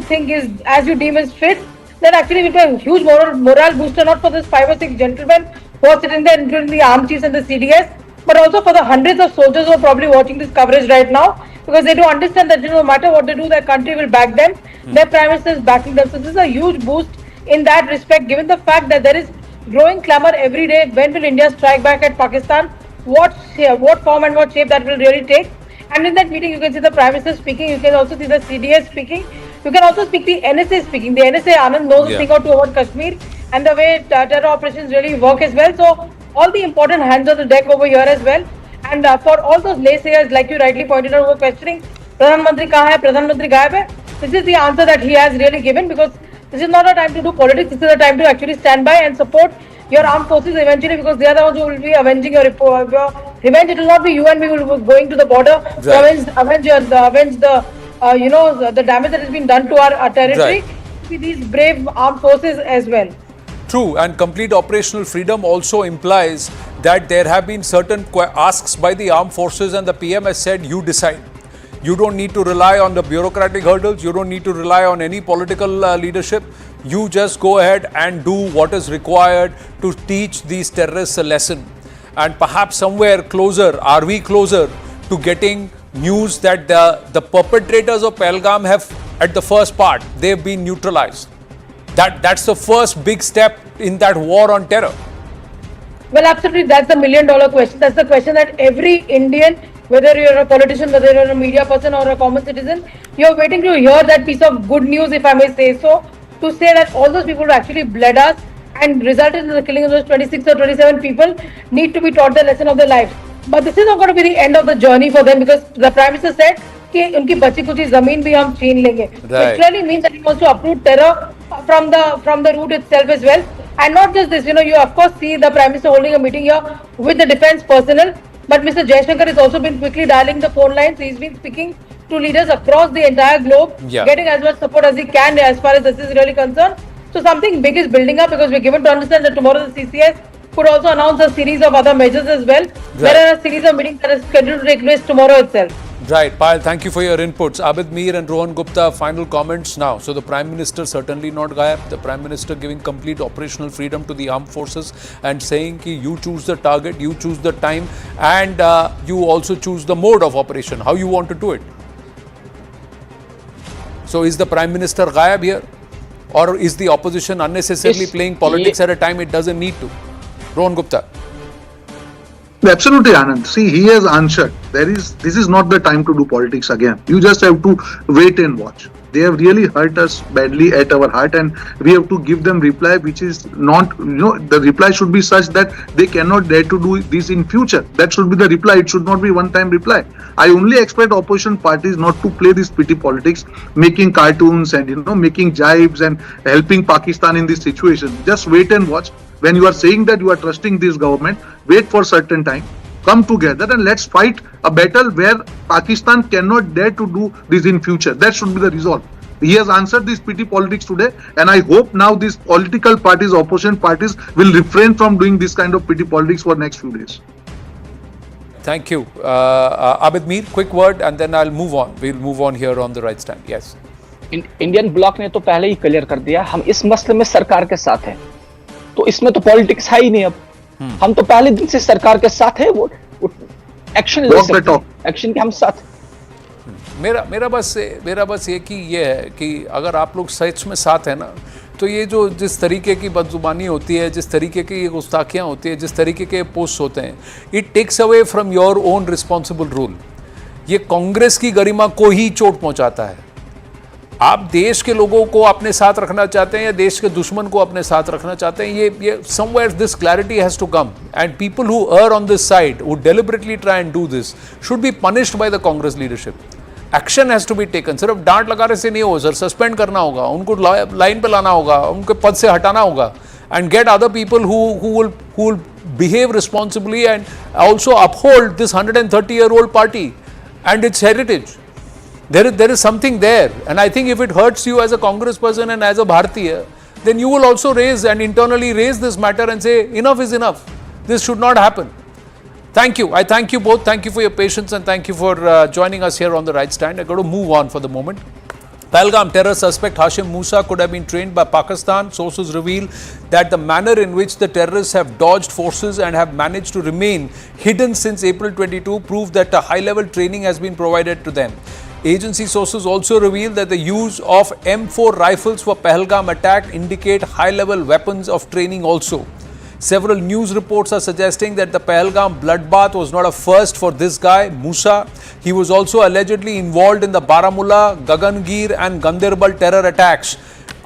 deem is fit, then actually will be a huge morale booster, not for this 5 or 6 gentlemen who are sitting there, including the armed chiefs and the CDS, but also for the hundreds of soldiers who are probably watching this coverage right now, because they do understand that no matter what they do, their country will back them. Their Prime Minister is backing them. So this is a huge boost in that respect, given the fact that there is growing clamour every day. When will India strike back at Pakistan? What form and what shape that will really take? And in that meeting, you can see the Prime Minister speaking. You can also see the CDS speaking. You can also speak the NSA speaking. The NSA, Anand, knows a thing or two about Kashmir and the way terror operations really work as well. So all the important hands on the deck over here as well. And for all those naysayers, like you rightly pointed out, who were questioning, Pradhan Mantri kahan hai, Pradhan Mantri gayab hai, this is the answer that he has really given, because this is not a time to do politics, this is a time to actually stand by and support your armed forces eventually, because they are the ones who will be avenging your revenge. It will not be you and me who will be going to the border to avenge the damage that has been done to our territory. Right. With these brave armed forces as well. True, and complete operational freedom also implies that there have been certain asks by the armed forces, and the PM has said, you decide. You don't need to rely on the bureaucratic hurdles. You don't need to rely on any political leadership. You just go ahead and do what is required to teach these terrorists a lesson. And perhaps somewhere closer, are we closer to getting news that the perpetrators of Pahalgam have, at the first part, they've been neutralized? That's the first big step in that war on terror. Well, absolutely. That's the $1 million question. That's the question that every Indian, whether you're a politician, whether you're a media person or a common citizen, you're waiting to hear that piece of good news, if I may say so, to say that all those people who actually bled us and resulted in the killing of those 26 or 27 people need to be taught the lesson of their lives. But this is not going to be the end of the journey for them, because the Prime Minister said कि उनकी बची कुछ ज़मीन भी हम छीन लेंगे. It clearly means that he wants to uproot terror from the root itself as well. And not just this, you of course see the Prime Minister holding a meeting here with the defense personnel. But Mr. Jaishankar has also been quickly dialing the phone lines. He's been speaking to leaders across the entire globe, getting as much support as he can as far as this is really concerned. So something big is building up, because we're given to understand that tomorrow the CCS could also announce a series of other measures as well. There are a series of meetings that are scheduled to take place tomorrow itself. Right, Payal, thank you for your inputs. Abid Mir and Rohan Gupta, final comments now. So the Prime Minister certainly not Gayab. The Prime Minister giving complete operational freedom to the armed forces and saying ki you choose the target, you choose the time, and you also choose the mode of operation, how you want to do it. So is the Prime Minister Gayab here? Or is the opposition unnecessarily playing politics at a time it doesn't need to? Rohan Gupta. Absolutely, Anand. See, he has answered. This is not the time to do politics again. You just have to wait and watch. They have really hurt us badly at our heart, and we have to give them reply which is not, the reply should be such that they cannot dare to do this in future. That should be the reply. It should not be one-time reply. I only expect opposition parties not to play this petty politics, making cartoons and, making jibes and helping Pakistan in this situation. Just wait and watch. When you are saying that you are trusting this government, wait for certain time, come together and let's fight a battle where Pakistan cannot dare to do this in future. That should be the resolve. He has answered this petty politics today, and I hope now these political parties, opposition parties, will refrain from doing this kind of petty politics for next few days. Thank you. Abid Mir, quick word and then I'll move on. We'll move on here on the right stand. Yes. Indian block ने तो पहले ही clear कर दिया, हम इस मसले में सरकार के साथ हैं, तो इसमें तो पॉलिटिक्स है ही नहीं. अब हम तो पहले दिन से सरकार के साथ है, वो एक्शन ले सकते हैं, एक्शन के हम साथ. मेरा बस ये है कि अगर आप लोग सच में साथ है ना, तो ये जो जिस तरीके की बदजुबानी होती है, जिस तरीके की गुस्ताखियाँ होती है, जिस तरीके के पोस्ट होते हैं, it takes away from your own responsible rule. ये कांग्रेस की गरिमा को ही चोट पहुंचाता है. आप देश के लोगों को अपने साथ रखना चाहते हैं या देश के दुश्मन को अपने साथ रखना चाहते हैं, ये somewhere this clarity has to come, and people who err on this side, who deliberately try and do this, should be punished by the Congress leadership. Action has to be taken. सिर्फ डांट लगाने से नहीं होगा sir, suspend करना होगा, उनको line पे लाना होगा, उनके पद से हटाना होगा, and get other people who will behave responsibly and also uphold this 130-year-old party and its heritage. There is something there, and I think if it hurts you as a Congress person and as a Bharatiya, then you will also raise and internally raise this matter and say enough is enough. This should not happen. Thank you. I thank you both. Thank you for your patience and thank you for joining us here on the right stand. I'm going to move on for the moment. Pahalgam terror suspect Hashim Musa could have been trained by Pakistan. Sources reveal that the manner in which the terrorists have dodged forces and have managed to remain hidden since April 22 prove that a high-level training has been provided to them. Agency sources also reveal that the use of M4 rifles for Pahalgam attack indicate high-level weapons of training also. Several news reports are suggesting that the Pahalgam bloodbath was not a first for this guy, Musa. He was also allegedly involved in the Baramulla, Gagangir and Ganderbal terror attacks.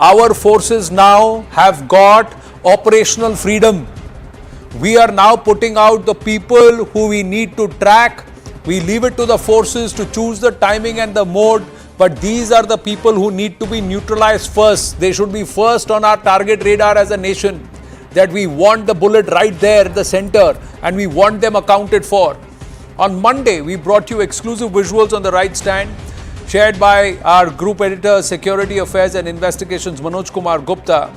Our forces now have got operational freedom. We are now putting out the people who we need to track. We leave it to the forces to choose the timing and the mode, but these are the people who need to be neutralized first. They should be first on our target radar as a nation, that we want the bullet right there at the center and we want them accounted for. On Monday, we brought you exclusive visuals on the right stand shared by our group editor, Security Affairs and Investigations, Manoj Kumar Gupta.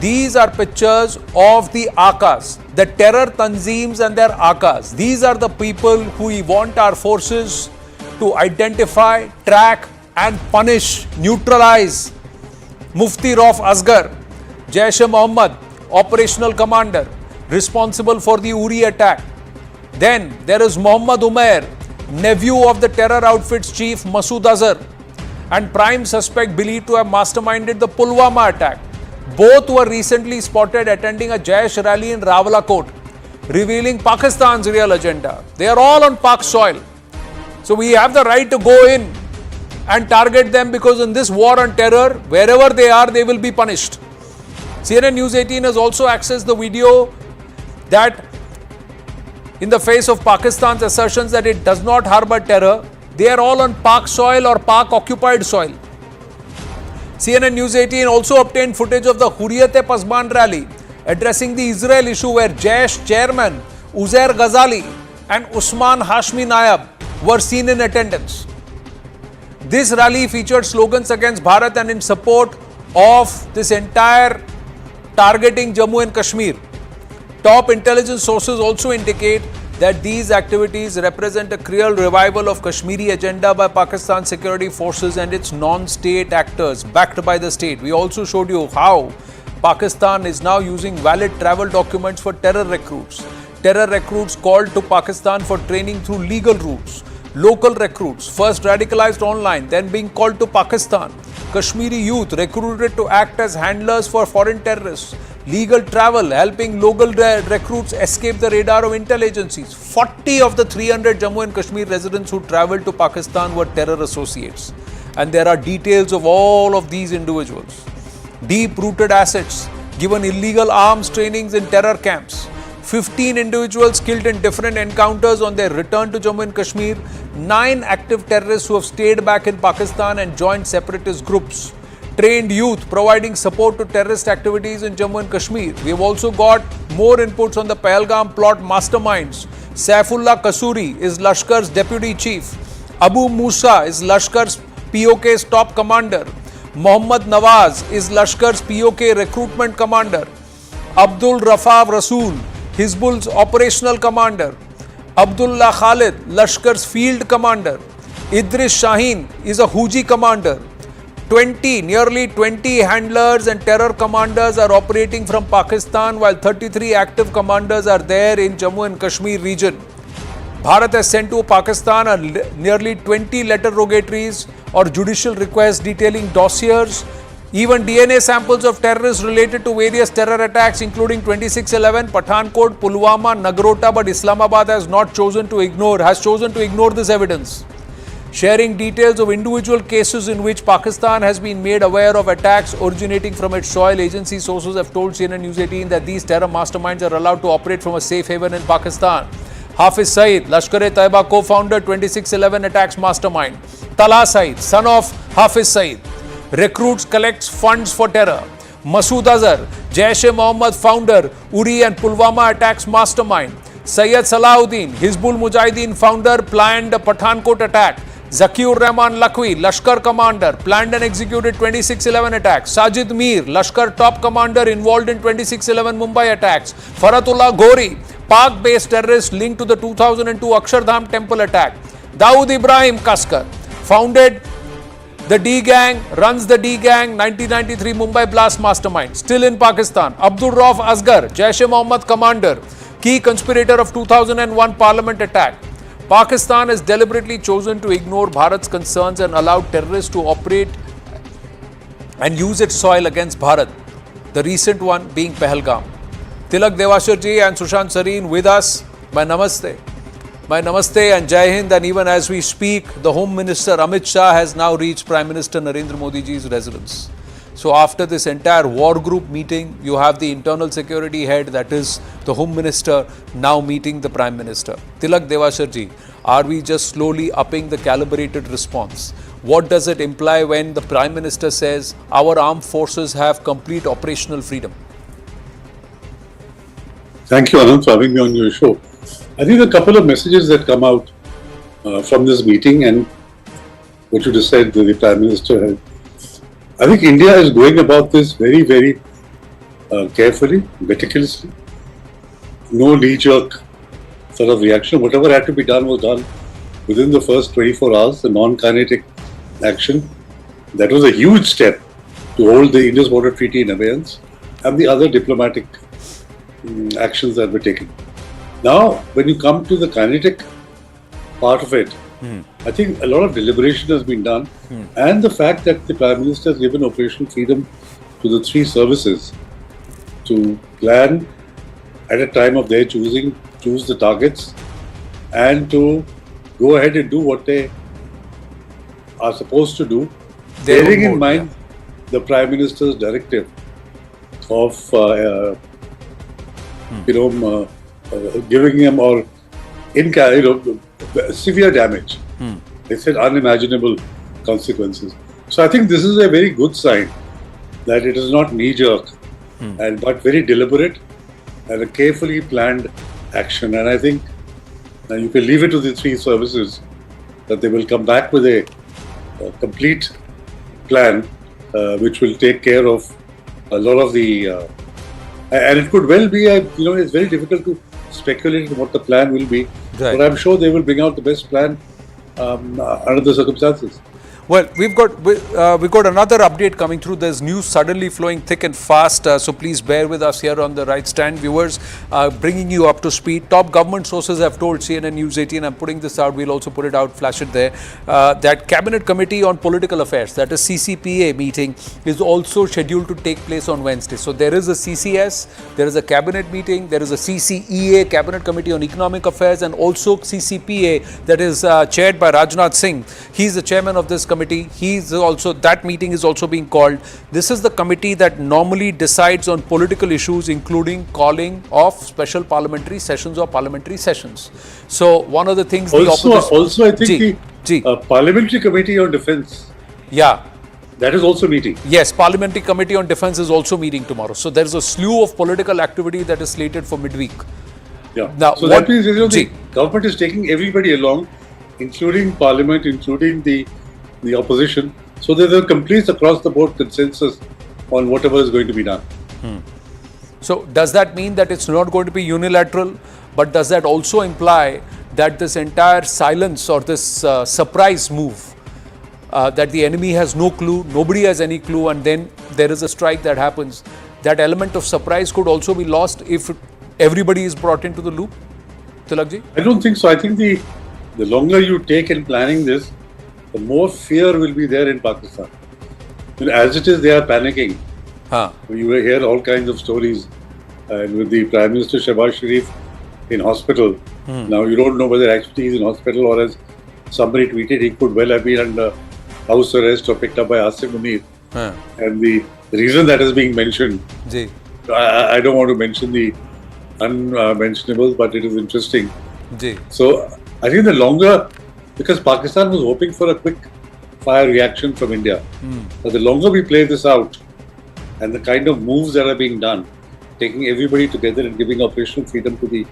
These are pictures of the Akas, the terror tanzeems and their Akas. These are the people who we want our forces to identify, track and punish, neutralize. Mufti Rauf Asghar, Jaish-e-Mohammed, operational commander, responsible for the Uri attack. Then there is Muhammad Umair, nephew of the terror outfit's chief Masood Azhar, and prime suspect believed to have masterminded the Pulwama attack. Both were recently spotted attending a Jaish rally in Rawalakot, revealing Pakistan's real agenda. They are all on Pak soil. So we have the right to go in and target them, because in this war on terror, wherever they are, they will be punished. CNN News 18 has also accessed the video that, in the face of Pakistan's assertions that it does not harbor terror, they are all on Pak soil or Pak occupied soil. CNN News 18 also obtained footage of the Hurriyat-e-Pasman rally addressing the Israel issue, where Jaish chairman Uzair Ghazali and Usman Hashmi Nayab were seen in attendance. This rally featured slogans against Bharat and in support of this entire targeting Jammu and Kashmir. Top intelligence sources also indicate that these activities represent a clear revival of Kashmiri agenda by Pakistan security forces and its non-state actors backed by the state. We also showed you how Pakistan is now using valid travel documents for terror recruits. Terror recruits called to Pakistan for training through legal routes. Local recruits, first radicalized online, then being called to Pakistan. Kashmiri youth recruited to act as handlers for foreign terrorists. Legal travel helping local recruits escape the radar of intelligence agencies. 40 of the 300 Jammu and Kashmir residents who travelled to Pakistan were terror associates. And there are details of all of these individuals. Deep-rooted assets, given illegal arms trainings in terror camps. 15 individuals killed in different encounters on their return to Jammu and Kashmir. 9 active terrorists who have stayed back in Pakistan and joined separatist groups. Trained youth providing support to terrorist activities in Jammu and Kashmir. We have also got more inputs on the Pahalgam plot masterminds. Saifullah Kasuri is Lashkar's deputy chief. Abu Musa is Lashkar's POK's top commander. Mohammad Nawaz is Lashkar's POK recruitment commander. Abdul Rafa Rasool, Hizbul's operational commander. Abdullah Khalid, Lashkar's field commander. Idris Shaheen is a Huji commander. Nearly 20 handlers and terror commanders are operating from Pakistan, while 33 active commanders are there in Jammu and Kashmir region. Bharat has sent to Pakistan nearly 20 letter rogatories or judicial requests detailing dossiers, even DNA samples of terrorists related to various terror attacks including 26/11, Pathankot, Pulwama, Nagrota, but Islamabad has chosen to ignore this evidence. Sharing details of individual cases in which Pakistan has been made aware of attacks originating from its soil, agency sources have told CNN News 18 that these terror masterminds are allowed to operate from a safe haven in Pakistan. Hafiz Saeed, Lashkar-e-Taiba co-founder, 26/11 attacks mastermind. Talha Saeed, son of Hafiz Saeed, recruits, collects funds for terror. Masood Azhar, Jaish-e-Mohammed founder, Uri and Pulwama attacks mastermind. Sayyid Salahuddin, Hizbul Mujahideen founder, planned a Pathankot attack. Zakiur Rahman Lakhvi, Lashkar commander, planned and executed 26/11 attacks. Sajid Mir, Lashkar top commander, involved in 26/11 Mumbai attacks. Faratullah Ghori, Pak-based terrorist linked to the 2002 Akshardham temple attack. Dawood Ibrahim Kaskar, founded the D-Gang, runs the D-Gang, 1993 Mumbai blast mastermind, still in Pakistan. Abdul Rauf Asghar, Jaish-e-Mohammed commander, key conspirator of 2001 parliament attack. Pakistan has deliberately chosen to ignore Bharat's concerns and allowed terrorists to operate and use its soil against Bharat. The recent one being Pahalgam. Tilak Devashar ji and Sushant Sareen with us. My namaste. My namaste and Jai Hind. And even as we speak, the Home Minister Amit Shah has now reached Prime Minister Narendra Modi ji's residence. So after this entire war group meeting, you have the internal security head, that is the Home Minister, now meeting the Prime Minister. Tilak Devashar ji, are we just slowly upping the calibrated response? What does it imply when the Prime Minister says our armed forces have complete operational freedom? Thank you, Anand, for having me on your show. I think a couple of messages that come out from this meeting and what you just said, the Prime Minister had. I think India is going about this very, very carefully, meticulously. No knee-jerk sort of reaction. Whatever had to be done was done within the first 24 hours. The non-kinetic action, that was a huge step to hold the Indus Water Treaty in abeyance, and the other diplomatic actions that were taken. Now, when you come to the kinetic part of it, I think a lot of deliberation has been done, and the fact that the Prime Minister has given operational freedom to the three services to plan at a time of their choosing, choose the targets, and to go ahead and do what they are supposed to do, bearing in mind the Prime Minister's directive of giving him or severe damage. They said unimaginable consequences. So I think this is a very good sign that it is not knee-jerk, but very deliberate and a carefully planned action. And I think you can leave it to the three services that they will come back with a complete plan which will take care of a lot of the and it could well be it's very difficult to speculate on what the plan will be, but I'm sure they will bring out the best plan under the circumstances. Well, we've got another update coming through. There's news suddenly flowing thick and fast, so please bear with us here on the right stand, viewers, bringing you up to speed. Top government sources have told CNN News 18, I'm putting this out, we'll also put it out, flash it there, that Cabinet Committee on Political Affairs, that is CCPA meeting, is also scheduled to take place on Wednesday. So there is a CCS, there is a cabinet meeting, there is a CCEA, Cabinet Committee on Economic Affairs, and also CCPA, that is chaired by Rajnath Singh. He's the chairman of this committee. That meeting is also being called. This is the committee that normally decides on political issues, including calling of special parliamentary sessions or parliamentary sessions. So one of the things also I think the Parliamentary Committee on Defence, that is also meeting. Yes, Parliamentary Committee on Defence is also meeting tomorrow. So there is a slew of political activity that is slated for midweek. Now, so that means the government is taking everybody along, including Parliament, including the opposition, so there's a complete across the board consensus on whatever is going to be done. So does that mean that it's not going to be unilateral, but does that also imply that this entire silence or this surprise move, that the enemy has no clue, nobody has any clue, and then there is a strike that happens, that element of surprise could also be lost if everybody is brought into the loop? Tilakji? I don't think so. I think the longer you take in planning this, the more fear will be there in Pakistan. As it is, they are panicking. You will hear all kinds of stories. And with the Prime Minister Shehbaz Sharif in hospital, now you don't know whether actually he's in hospital or as somebody tweeted, he could well have been under house arrest or picked up by Asim Munir. And the reason that is being mentioned, I don't want to mention the unmentionables, but it is interesting. So I think the longer, because Pakistan was hoping for a quick fire reaction from India. But the longer we play this out and the kind of moves that are being done, taking everybody together and giving operational freedom to the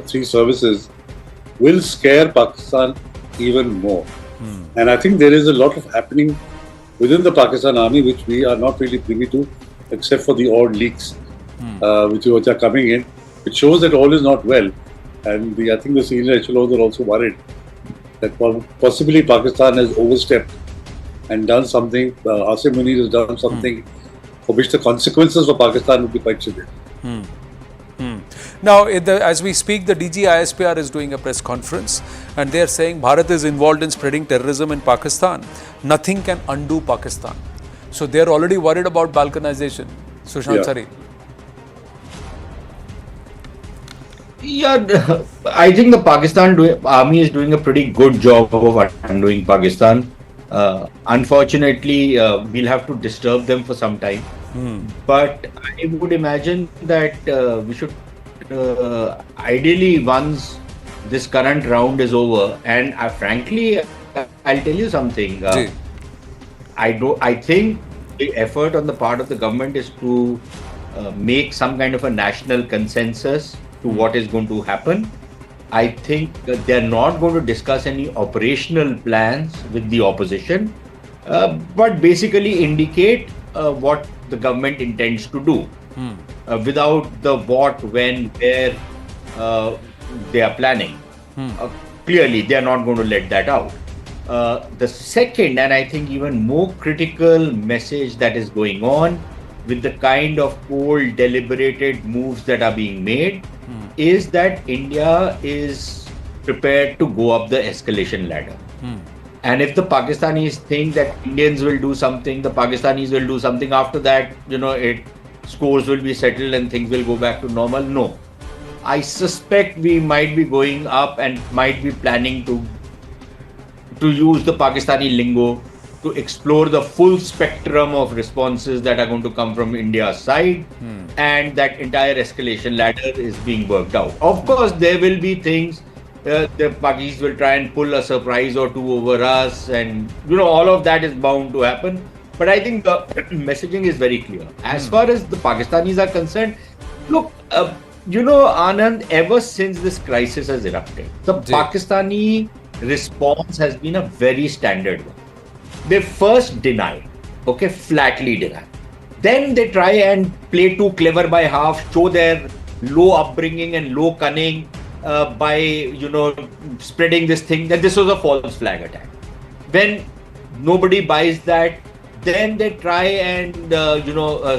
three services, will scare Pakistan even more. And I think there is a lot of happening within the Pakistan army which we are not really privy to, except for the odd leaks which are coming in, which shows that all is not well. And I think the senior HLOs are also worried that possibly Pakistan has overstepped and done something, Asim Munir has done something for which the consequences for Pakistan would be quite severe. Now, as we speak, the DG ISPR is doing a press conference and they are saying Bharat is involved in spreading terrorism in Pakistan. Nothing can undo Pakistan. So they are already worried about balkanization. Sushant Sari. Yeah, I think the Pakistan army is doing a pretty good job of undoing Pakistan. Unfortunately, we'll have to disturb them for some time. But I would imagine that we should ideally, once this current round is over, and frankly, I'll tell you something. I think the effort on the part of the government is to make some kind of a national consensus to what is going to happen. I think that they're not going to discuss any operational plans with the opposition, but basically indicate what the government intends to do. without the what, when, where they are planning. Clearly, they are not going to let that out. The second, and I think even more critical message that is going on with the kind of cold, deliberated moves that are being made is that India is prepared to go up the escalation ladder. And if the Pakistanis think that Indians will do something, the Pakistanis will do something, after that, scores will be settled and things will go back to normal. No. I suspect we might be going up and might be planning to use the Pakistani lingo to explore the full spectrum of responses that are going to come from India's side, and that entire escalation ladder is being worked out. Of course, there will be things, the Pakis will try and pull a surprise or two over us, and all of that is bound to happen. But I think the messaging is very clear. As far as the Pakistanis are concerned, look, Anand, ever since this crisis has erupted, the Pakistani response has been a very standard one. They first deny, flatly deny. Then they try and play too clever by half, show their low upbringing and low cunning by, spreading this thing that this was a false flag attack. When nobody buys that, then they try and,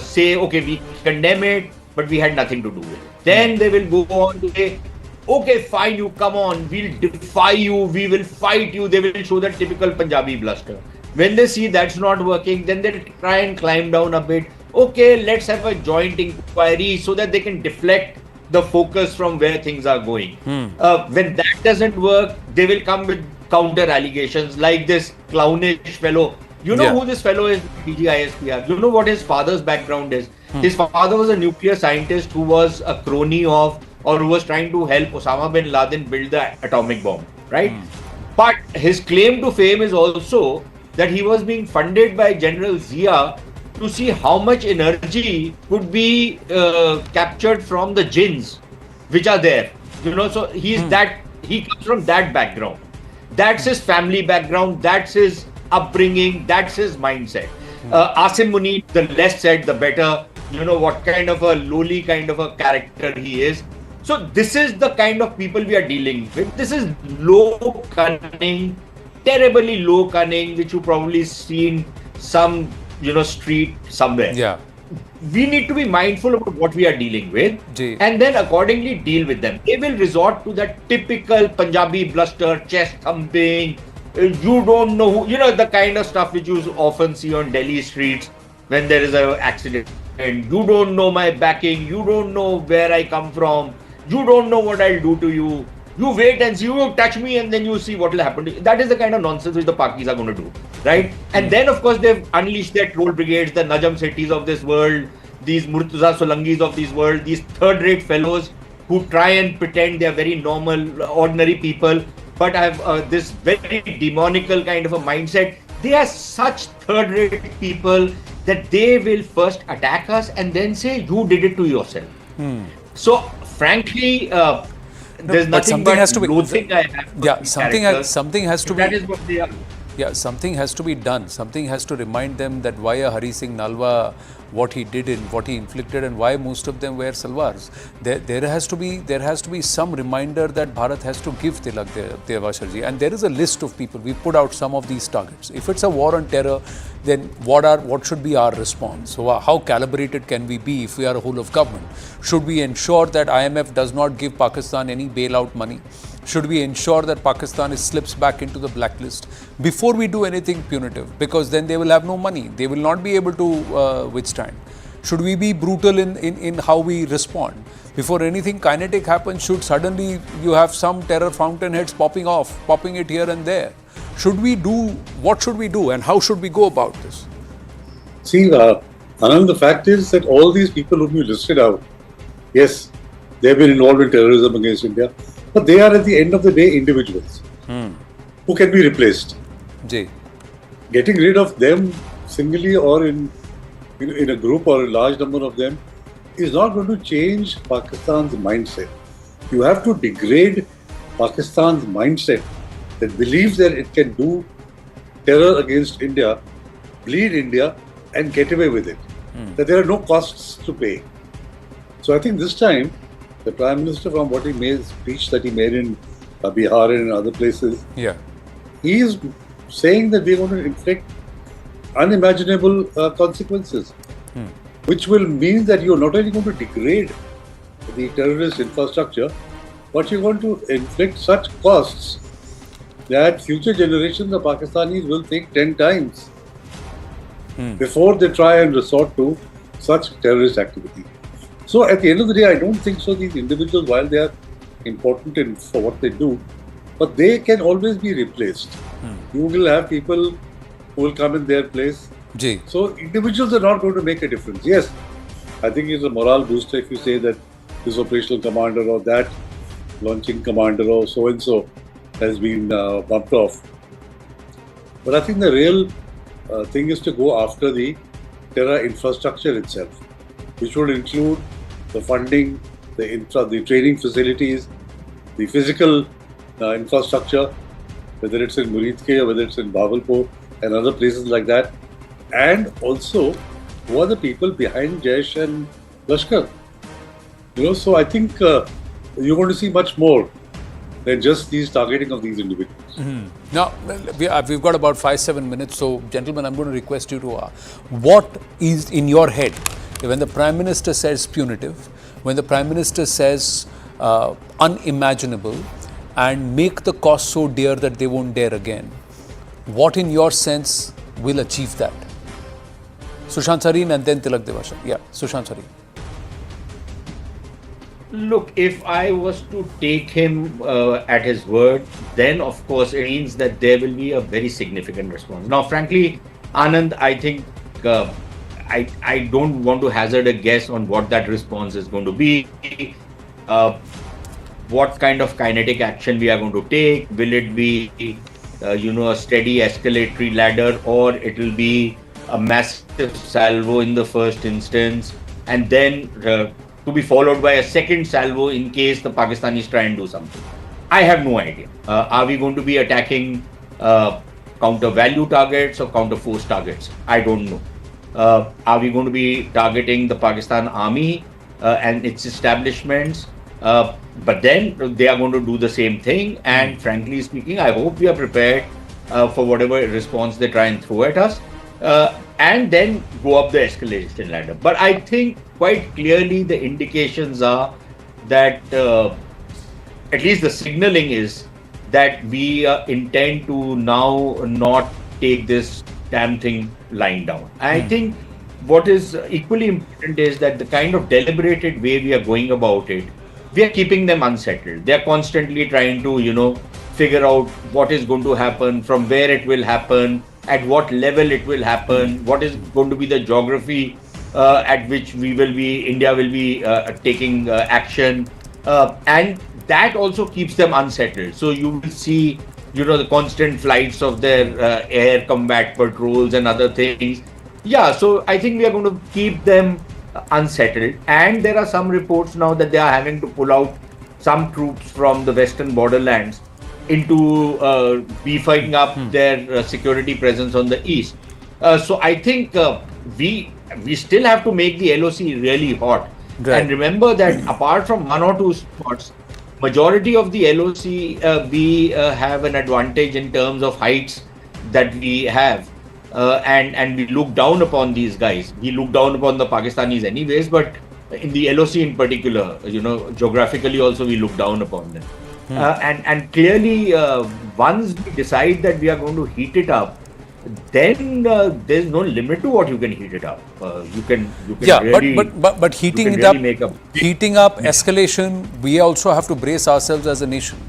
say, okay, we condemn it, but we had nothing to do with it. Then they will go on to say, okay, fine, you come on, we'll defy you, we will fight you. They will show that typical Punjabi bluster. When they see that's not working, then they try and climb down a bit. Okay, let's have a joint inquiry so that they can deflect the focus from where things are going. When that doesn't work, they will come with counter allegations like this clownish fellow. You know who this fellow is, DGISPR? You know what his father's background is? His father was a nuclear scientist who was a crony of, or who was trying to help Osama bin Laden build the atomic bomb, right? But his claim to fame is also that he was being funded by General Zia to see how much energy could be captured from the jinns which are there. So he's he comes from that background. That's his family background, that's his upbringing, that's his mindset. Asim Munir, the less said, the better. What kind of a lowly kind of a character he is. So this is the kind of people we are dealing with. This is low cunning, terribly low cunning, which you probably seen some, street somewhere. Yeah. We need to be mindful about what we are dealing with and then accordingly deal with them. They will resort to that typical Punjabi bluster, chest thumping, you don't know who, the kind of stuff which you often see on Delhi streets when there is an accident. And you don't know my backing, you don't know where I come from, you don't know what I'll do to you. You wait and see, you touch me and then you see what will happen to you. That is the kind of nonsense which the Pakis are going to do, right? And then of course they've unleashed their troll brigades, the Najam Settis of this world, these Murtaza Solangis of this world, these third-rate fellows who try and pretend they are very normal, ordinary people, but have this very demonical kind of a mindset. They are such third-rate people that they will first attack us and then say, you did it to yourself. So, frankly, there's nothing but loathing I have for something has to be. That is what they are. Yeah, something has to be done. Something has to remind them that why Hari Singh Nalwa, what he did and what he inflicted, and why most of them wear salwars. There has to be some reminder that Bharat has to give Tilak Devasharji. And there is a list of people. We put out some of these targets. If it's a war on terror, then what should be our response? So how calibrated can we be if we are a whole of government? Should we ensure that IMF does not give Pakistan any bailout money? Should we ensure that Pakistan slips back into the blacklist before we do anything punitive? Because then they will have no money. They will not be able to withstand. Should we be brutal in how we respond? Before anything kinetic happens, should suddenly you have some terror fountainheads popping it here and there? What should we do and how should we go about this? See, Anand, the fact is that all these people whom you listed out, yes, they have been involved in terrorism against India, but they are at the end of the day individuals who can be replaced. Getting rid of them singly or in a group or a large number of them is not going to change Pakistan's mindset. You have to degrade Pakistan's mindset that believes that it can do terror against India, bleed India and get away with it. That there are no costs to pay. So I think this time, the Prime Minister, from what he made, speech that he made in Bihar and in other places, he is saying that we are going to inflict unimaginable consequences, which will mean that you are not only going to degrade the terrorist infrastructure, but you're going to inflict such costs that future generations of Pakistanis will think 10 times before they try and resort to such terrorist activity. So at the end of the day, I don't think so. These individuals, while they are important for what they do, but they can always be replaced. You will have people who will come in their place. So individuals are not going to make a difference. Yes, I think it's a morale booster if you say that this operational commander or that launching commander or so-and-so has been bumped off. But I think the real thing is to go after the terror infrastructure itself, which would include the funding, the training facilities, the physical infrastructure, whether it's in Muridke or whether it's in Bahawalpur and other places like that, and also who are the people behind Jaish and Lashkar. So I think you're going to see much more than just these targeting of these individuals. Now, we've got about 5-7 minutes, so gentlemen, I'm going to request you to what is in your head when the Prime Minister says punitive, when the Prime Minister says unimaginable and make the cost so dear that they won't dare again, what in your sense will achieve that? Sushant Sareen and then Tilak Devashar. Yeah, Sushant Sareen. Look, if I was to take him at his word, then of course it means that there will be a very significant response. Now, frankly, Anand, I think I don't want to hazard a guess on what that response is going to be. What kind of kinetic action we are going to take? Will it be, a steady escalatory ladder, or it will be a massive salvo in the first instance, and then to be followed by a second salvo in case the Pakistanis try and do something? I have no idea. Are we going to be attacking counter value targets or counter force targets? I don't know. Are we going to be targeting the Pakistan army and its establishments? But then they are going to do the same thing. And frankly speaking, I hope we are prepared for whatever response they try and throw at us. And then go up the escalation ladder. But I think quite clearly the indications are that at least the signaling is that we intend to now not take this damn thing lying down. I think what is equally important is that the kind of deliberated way we are going about it, we are keeping them unsettled. They are constantly trying to, figure out what is going to happen, from where it will happen, at what level it will happen, what is going to be the geography at which India will be taking action. And that also keeps them unsettled. So you will see, the constant flights of their air combat patrols and other things. Yeah, so I think we are going to keep them unsettled. And there are some reports now that they are having to pull out some troops from the western borderlands into beefing up their security presence on the east. So I think we still have to make the LOC really hot. Right. And remember that apart from one or two spots, majority of the LOC we have an advantage in terms of heights that we have, and we look down upon these guys. We look down upon the Pakistanis anyways, but in the LOC in particular, geographically also we look down upon them. And clearly, once we decide that we are going to heat it up, then there's no limit to what you can heat it up. You can really, but heating it up, escalation. We also have to brace ourselves as a nation,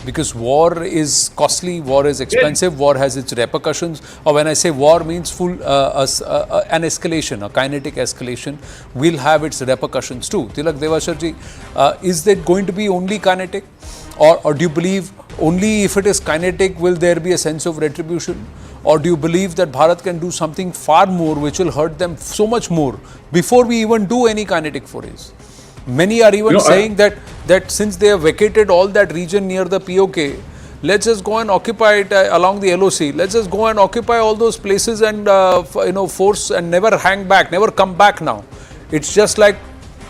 because war is costly, war is expensive, war has its repercussions. Or when I say war means full an escalation, a kinetic escalation, will have its repercussions too. Tilak Devasharji, is that going to be only kinetic, or do you believe only if it is kinetic will there be a sense of retribution? Or do you believe that Bharat can do something far more which will hurt them so much more before we even do any kinetic forays? Many are even saying that since they have vacated all that region near the POK, let's just go and occupy it along the LOC. Let's just go and occupy all those places and force and never hang back, never come back now. It's just like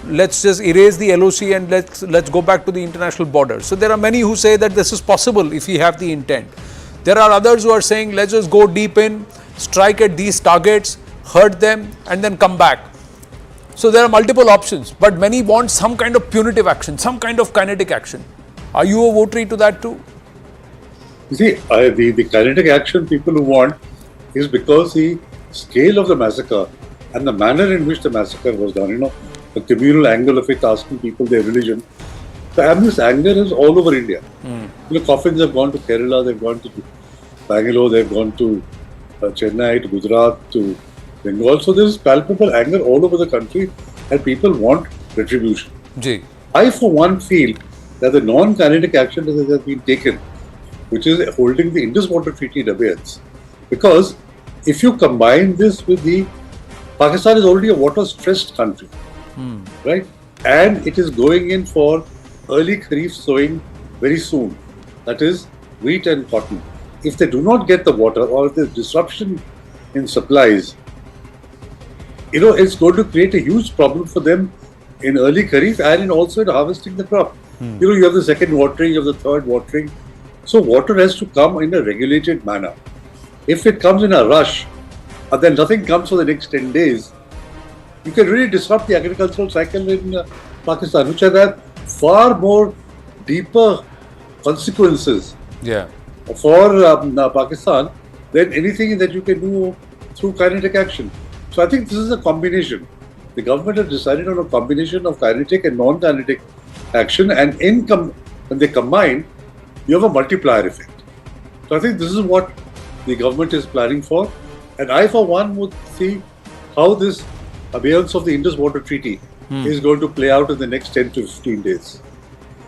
let's just erase the LOC and let's go back to the international border. So there are many who say that this is possible if we have the intent. There are others who are saying let's just go deep in, strike at these targets, hurt them and then come back. So there are multiple options, but many want some kind of punitive action, some kind of kinetic action. Are you a votary to that too? You see, the kinetic action people who want is because the scale of the massacre and the manner in which the massacre was done, the communal angle of it, asking people their religion. This anger is all over India. Coffins have gone to Kerala, they've gone to Bangalore, they've gone to Chennai, to Gujarat, to Bengal. So there is palpable anger all over the country and people want retribution. Ji. I, for one, feel that the non-kinetic action that has been taken, which is holding the Indus Water Treaty in abeyance, because if you combine this with Pakistan is already a water-stressed country, right? And it is going in for early Kharif sowing very soon. That is wheat and cotton. If they do not get the water or if there's disruption in supplies, it's going to create a huge problem for them in early Kharif and also in harvesting the crop. You have the second watering, you have the third watering. So water has to come in a regulated manner. If it comes in a rush, and then nothing comes for the next 10 days, you can really disrupt the agricultural cycle in Pakistan, which has had far more deeper consequences for Pakistan than anything that you can do through kinetic action. So I think this is a combination. The government has decided on a combination of kinetic and non-kinetic action, and when they combine, you have a multiplier effect. So I think this is what the government is planning for. And I, for one, would see how this abeyance of the Indus Water Treaty is going to play out in the next 10 to 15 days.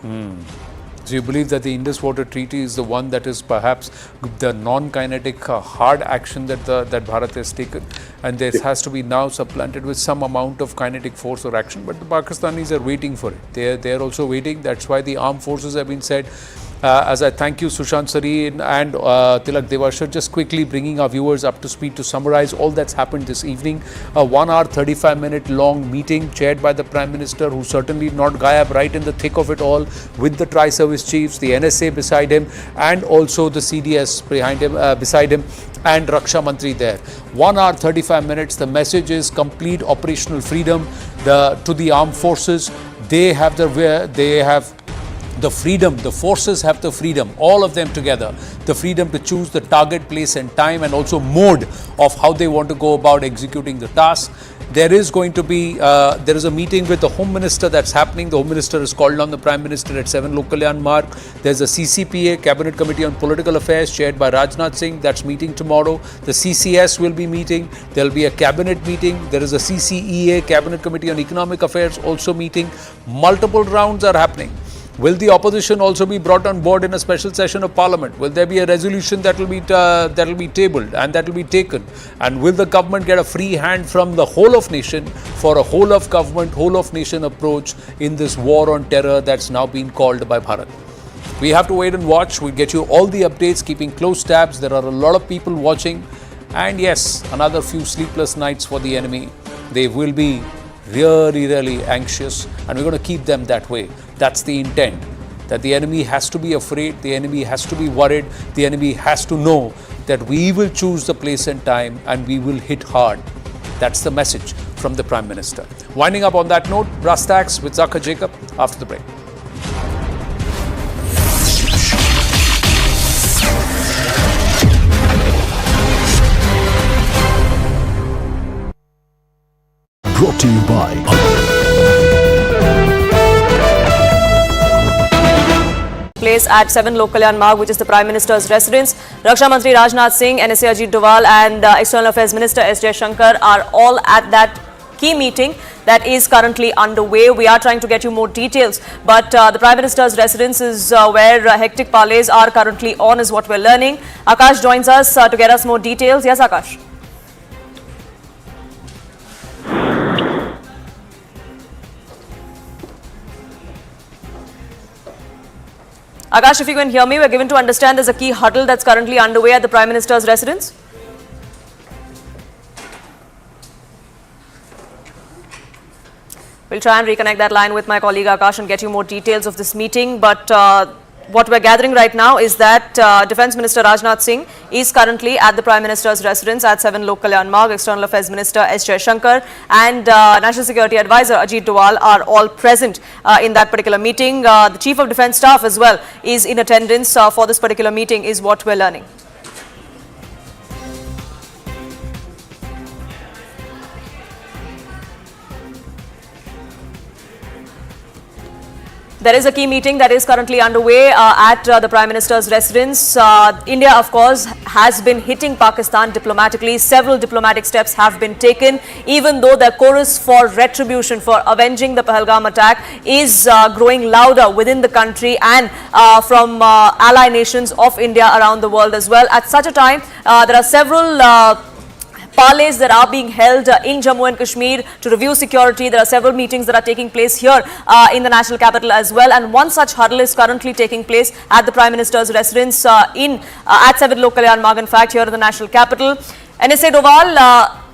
So you believe that the Indus Water Treaty is the one that is perhaps the non-kinetic hard action that Bharat has taken, and this has to be now supplanted with some amount of kinetic force or action. But the Pakistanis are waiting for it. They are also waiting. That's why the armed forces have been said. As I thank you, Sushant Sari and Tilak Devashar, just quickly bringing our viewers up to speed to summarize all that's happened this evening. A 1 hour, 35-minute long meeting chaired by the Prime Minister, who certainly not Gayab, right in the thick of it all, with the tri-service chiefs, the NSA beside him, and also the CDS beside him, and Raksha Mantri there. 1 hour, 35 minutes. The message is complete operational freedom to the armed forces. They have the freedom, the forces have the freedom, all of them together, the freedom to choose the target, place and time, and also mode of how they want to go about executing the task. There is going to be, there is a meeting with the Home Minister that's happening. The Home Minister is called on the Prime Minister at 7 Lokalyan Mark. There's a CCPA, Cabinet Committee on Political Affairs, chaired by Rajnath Singh, that's meeting tomorrow. The CCS will be meeting. There'll be a cabinet meeting. There is a CCEA, Cabinet Committee on Economic Affairs, also meeting. Multiple rounds are happening. Will the opposition also be brought on board in a special session of Parliament? Will there be a resolution that will be tabled and that will be taken? And will the government get a free hand from the whole of nation for a whole of government, whole of nation approach in this war on terror that's now been called by Bharat? We have to wait and watch. We'll get you all the updates, keeping close tabs. There are a lot of people watching. And yes, another few sleepless nights for the enemy. They will be really, really anxious, and we're going to keep them that way. That's the intent, that the enemy has to be afraid, the enemy has to be worried, the enemy has to know that we will choose the place and time and we will hit hard. That's the message from the Prime Minister. Winding up on that note, Brass Tacks with Zaka Jacob after the break. Brought to you by Place at 7 Lokalyan Marg, which is the Prime Minister's residence. Raksha Mantri Rajnath Singh, NSA Ajit Doval and External Affairs Minister S.J. Shankar are all at that key meeting that is currently underway. We are trying to get you more details, but the Prime Minister's residence is where hectic parleys are currently on, is what we're learning. Akash joins us to get us more details. Yes, Akash. Akash, if you can hear me, we're given to understand there's a key huddle that's currently underway at the Prime Minister's residence. We'll try and reconnect that line with my colleague Akash and get you more details of this meeting. But what we're gathering right now is that Defence Minister Rajnath Singh is currently at the Prime Minister's residence at 7 Lok Kalyan Marg. External Affairs Minister S. Shankar and National Security Advisor Ajit Doval are all present in that particular meeting. The Chief of Defence Staff as well is in attendance for this particular meeting, is what we're learning. There is a key meeting that is currently underway at the Prime Minister's residence. India, of course, has been hitting Pakistan diplomatically. Several diplomatic steps have been taken, even though the chorus for retribution, for avenging the Pahalgam attack is growing louder within the country and from ally nations of India around the world as well. At such a time, there are several parleys that are being held in Jammu and Kashmir to review security. There are several meetings that are taking place here in the national capital as well, and one such huddle is currently taking place at the Prime Minister's residence at 7 Lok Kalyan Marg, in fact, here in the national capital. NSA Doval,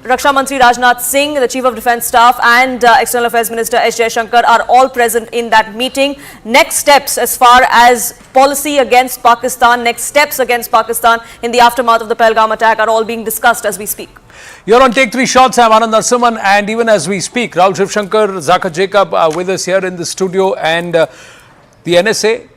Raksha Mantri Rajnath Singh, the Chief of Defence Staff and External Affairs Minister S. Shankar are all present in that meeting. Next steps as far as policy against Pakistan, next steps against Pakistan in the aftermath of the Pahalgam attack are all being discussed as we speak. You're on Take 3 Shots. I'm Anand Narasimhan, and even as we speak, Rahul Shivshankar, Zakir Jacob are with us here in the studio, and the NSA,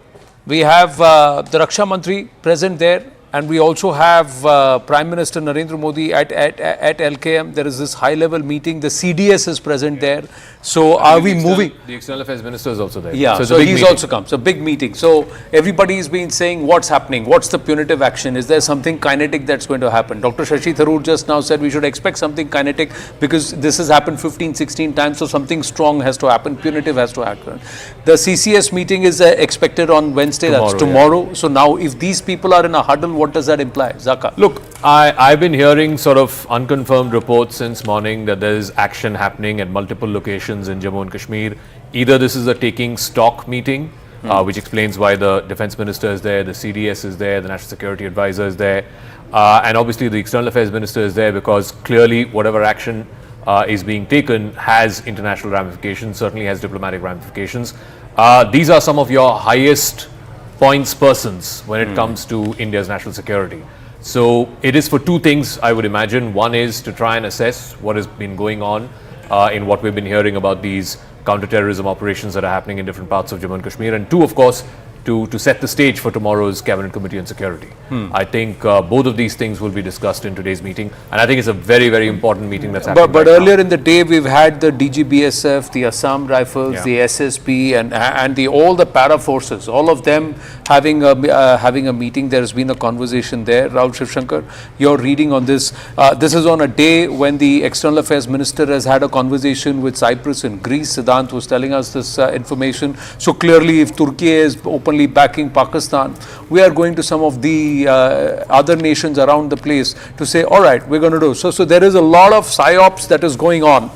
we have the Raksha Mantri present there, and we also have Prime Minister Narendra Modi at LKM. There is this high-level meeting. The CDS is present there. So are we moving? The External Affairs Minister is also there. Yeah, so he's also come. So big meeting. So everybody's been saying what's happening, what's the punitive action, is there something kinetic that's going to happen? Dr. Shashi Tharoor just now said we should expect something kinetic because this has happened 15, 16 times, so something strong has to happen, punitive has to happen. The CCS meeting is expected on Wednesday, that's tomorrow. Yeah. So now if these people are in a huddle, what does that imply? Zaka? Look, I've been hearing sort of unconfirmed reports since morning that there is action happening at multiple locations in Jammu and Kashmir. Either this is a taking stock meeting, which explains why the Defence Minister is there, the CDS is there, the National Security Advisor is there, and obviously the External Affairs Minister is there because clearly whatever action is being taken has international ramifications, certainly has diplomatic ramifications. These are some of your highest points persons when it comes to India's national security. So it is for two things, I would imagine. One is to try and assess what has been going on in what we've been hearing about these counter-terrorism operations that are happening in different parts of Jammu and Kashmir, and two, of course, to set the stage for tomorrow's Cabinet Committee on Security. I think both of these things will be discussed in today's meeting, and I think it's a very, very important meeting that's happening. But earlier in the day, we've had the DGBSF, the Assam Rifles, the SSP, and all the para forces, all of them having a meeting. There has been a conversation there. Rahul Shivshankar, your reading on this. This is on a day when the External Affairs Minister has had a conversation with Cyprus and Greece. Siddhant was telling us this information. So clearly, if Turkey is openly backing Pakistan, we are going to some of the other nations around the place to say, all right, we're going to do. So there is a lot of psyops that is going on.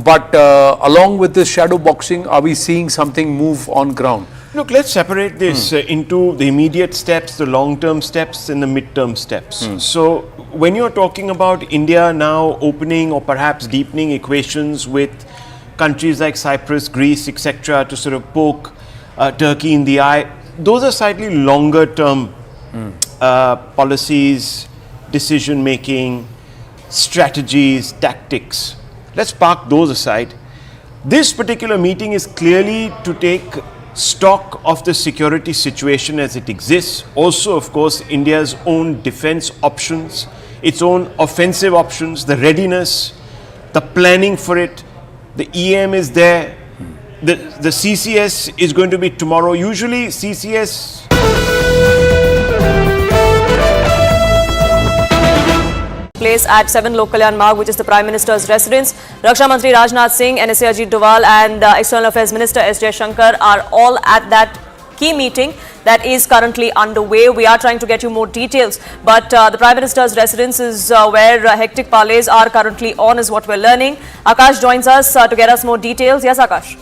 But along with this shadow boxing, are we seeing something move on ground? Look, let's separate this into the immediate steps, the long-term steps, and the mid-term steps. So when you're talking about India now opening or perhaps deepening equations with countries like Cyprus, Greece, etc., to sort of poke Turkey in the eye, those are slightly longer-term policies, decision-making, strategies, tactics. Let's park those aside. This particular meeting is clearly to take stock of the security situation as it exists. Also, of course, India's own defense options, its own offensive options, the readiness, the planning for it. The EM is there. The CCS is going to be tomorrow. Usually CCS... place at 7 Lok Kalyan Marg, which is the Prime Minister's residence. Raksha Mantri Rajnath Singh, NSA Ajit Doval and External Affairs Minister S. Shankar are all at that key meeting that is currently underway. We are trying to get you more details, but the Prime Minister's residence is where hectic parleys are currently on, is what we're learning. Akash joins us to get us more details. Yes, Akash.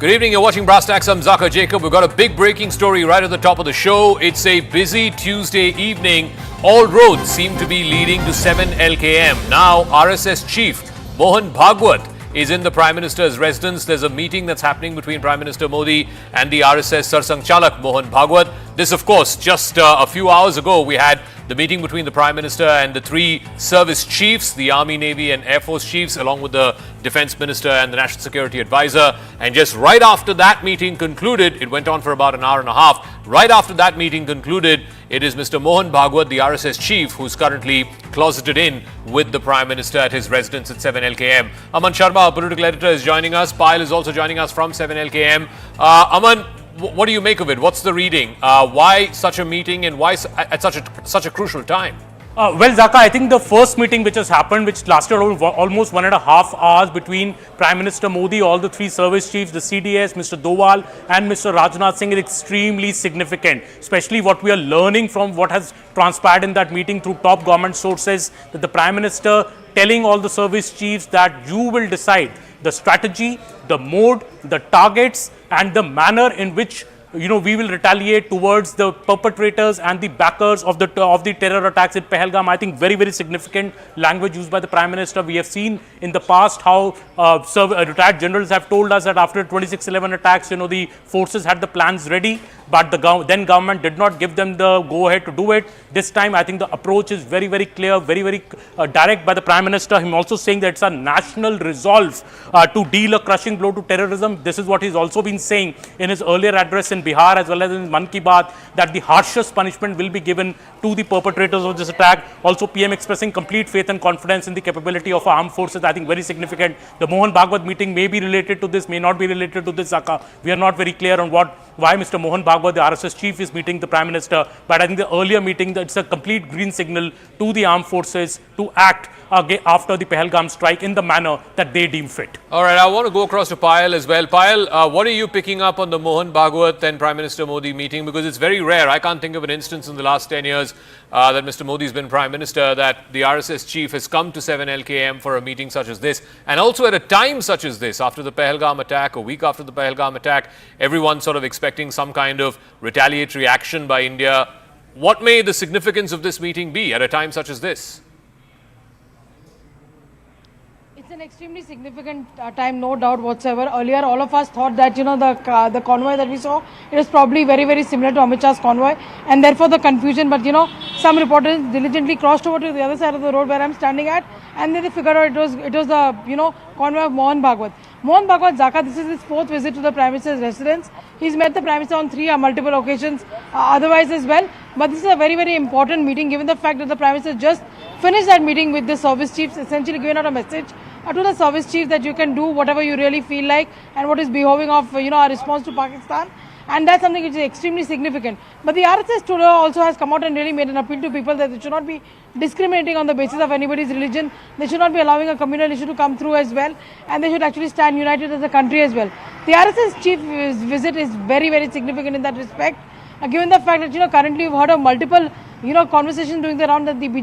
Good evening, you're watching Brass Tacks. I'm Zaka Jacob. We've got a big breaking story right at the top of the show. It's a busy Tuesday evening. All roads seem to be leading to 7 LKM. Now, RSS Chief Mohan Bhagwat is in the Prime Minister's residence. There's a meeting that's happening between Prime Minister Modi and the RSS Sarsang Chalak Mohan Bhagwat. This, of course, just a few hours ago, we had the meeting between the Prime Minister and the three service chiefs, the Army, Navy and Air Force chiefs, along with the Defence Minister and the National Security Advisor. And just right after that meeting concluded, it went on for about an hour and a half. Right after that meeting concluded, it is Mr. Mohan Bhagwat, the RSS chief, who's currently closeted in with the Prime Minister at his residence at 7 LKM. Aman Sharma, our political editor, is joining us. Payal is also joining us from 7 LKM. Aman, what do you make of it? What's the reading? Why such a meeting and why at such a crucial time? Well, Zaka, I think the first meeting which has happened, which lasted almost 1.5 hours between Prime Minister Modi, all the three service chiefs, the CDS, Mr. Doval and Mr. Rajnath Singh, is extremely significant, especially what we are learning from what has transpired in that meeting through top government sources, that the Prime Minister telling all the service chiefs that you will decide the strategy, the mode, the targets and the manner in which we will retaliate towards the perpetrators and the backers of the terror attacks at Pahalgam. I think very, very significant language used by the Prime Minister. We have seen in the past how retired generals have told us that after 26/11 attacks, the forces had the plans ready, but the then government did not give them the go-ahead to do it. This time, I think the approach is very, very clear, very, very direct by the Prime Minister. Him also saying that it's a national resolve to deal a crushing blow to terrorism. This is what he's also been saying in his earlier address in Bihar as well as in Man Ki Baat, that the harshest punishment will be given to the perpetrators of this attack. Also, PM expressing complete faith and confidence in the capability of our armed forces. I think very significant. The Mohan Bhagwat meeting may be related to this, may not be related to this, Zaka. We are not very clear on why Mr. Mohan Bhagwat, the RSS chief, is meeting the Prime Minister. But I think the earlier meeting, it's a complete green signal to the armed forces to act after the Pahalgam strike in the manner that they deem fit. All right, I want to go across to Payal as well. Payal, what are you picking up on the Mohan Bhagwat and Prime Minister Modi meeting? Because it's very rare. I can't think of an instance in the last 10 years that Mr. Modi's been Prime Minister that the RSS chief has come to 7 LKM for a meeting such as this. And also at a time such as this, after the Pahalgam attack, a week after the Pahalgam attack, everyone sort of expecting some kind of retaliatory action by India. What may the significance of this meeting be at a time such as this? It's an extremely significant time, no doubt whatsoever. Earlier, all of us thought that, the convoy that we saw, it was probably very, very similar to Amit Shah's convoy, and therefore the confusion. But, some reporters diligently crossed over to the other side of the road where I'm standing at, and then they figured out it was the, convoy of Mohan Bhagwat. Mohan Bhagwat, Zaka, this is his fourth visit to the Prime Minister's residence. He's met the Prime Minister on multiple occasions, otherwise as well. But this is a very, very important meeting, given the fact that the Prime Minister just finished that meeting with the service chiefs, essentially giving out a message to the service chiefs that you can do whatever you really feel like and what is behoving of, our response to Pakistan. And that's something which is extremely significant. But the RSS today also has come out and really made an appeal to people that they should not be discriminating on the basis of anybody's religion. They should not be allowing a communal issue to come through as well. And they should actually stand united as a country as well. The RSS chief visit is very, very significant in that respect. Given the fact that, currently we've heard of multiple, conversations doing the round that the BJP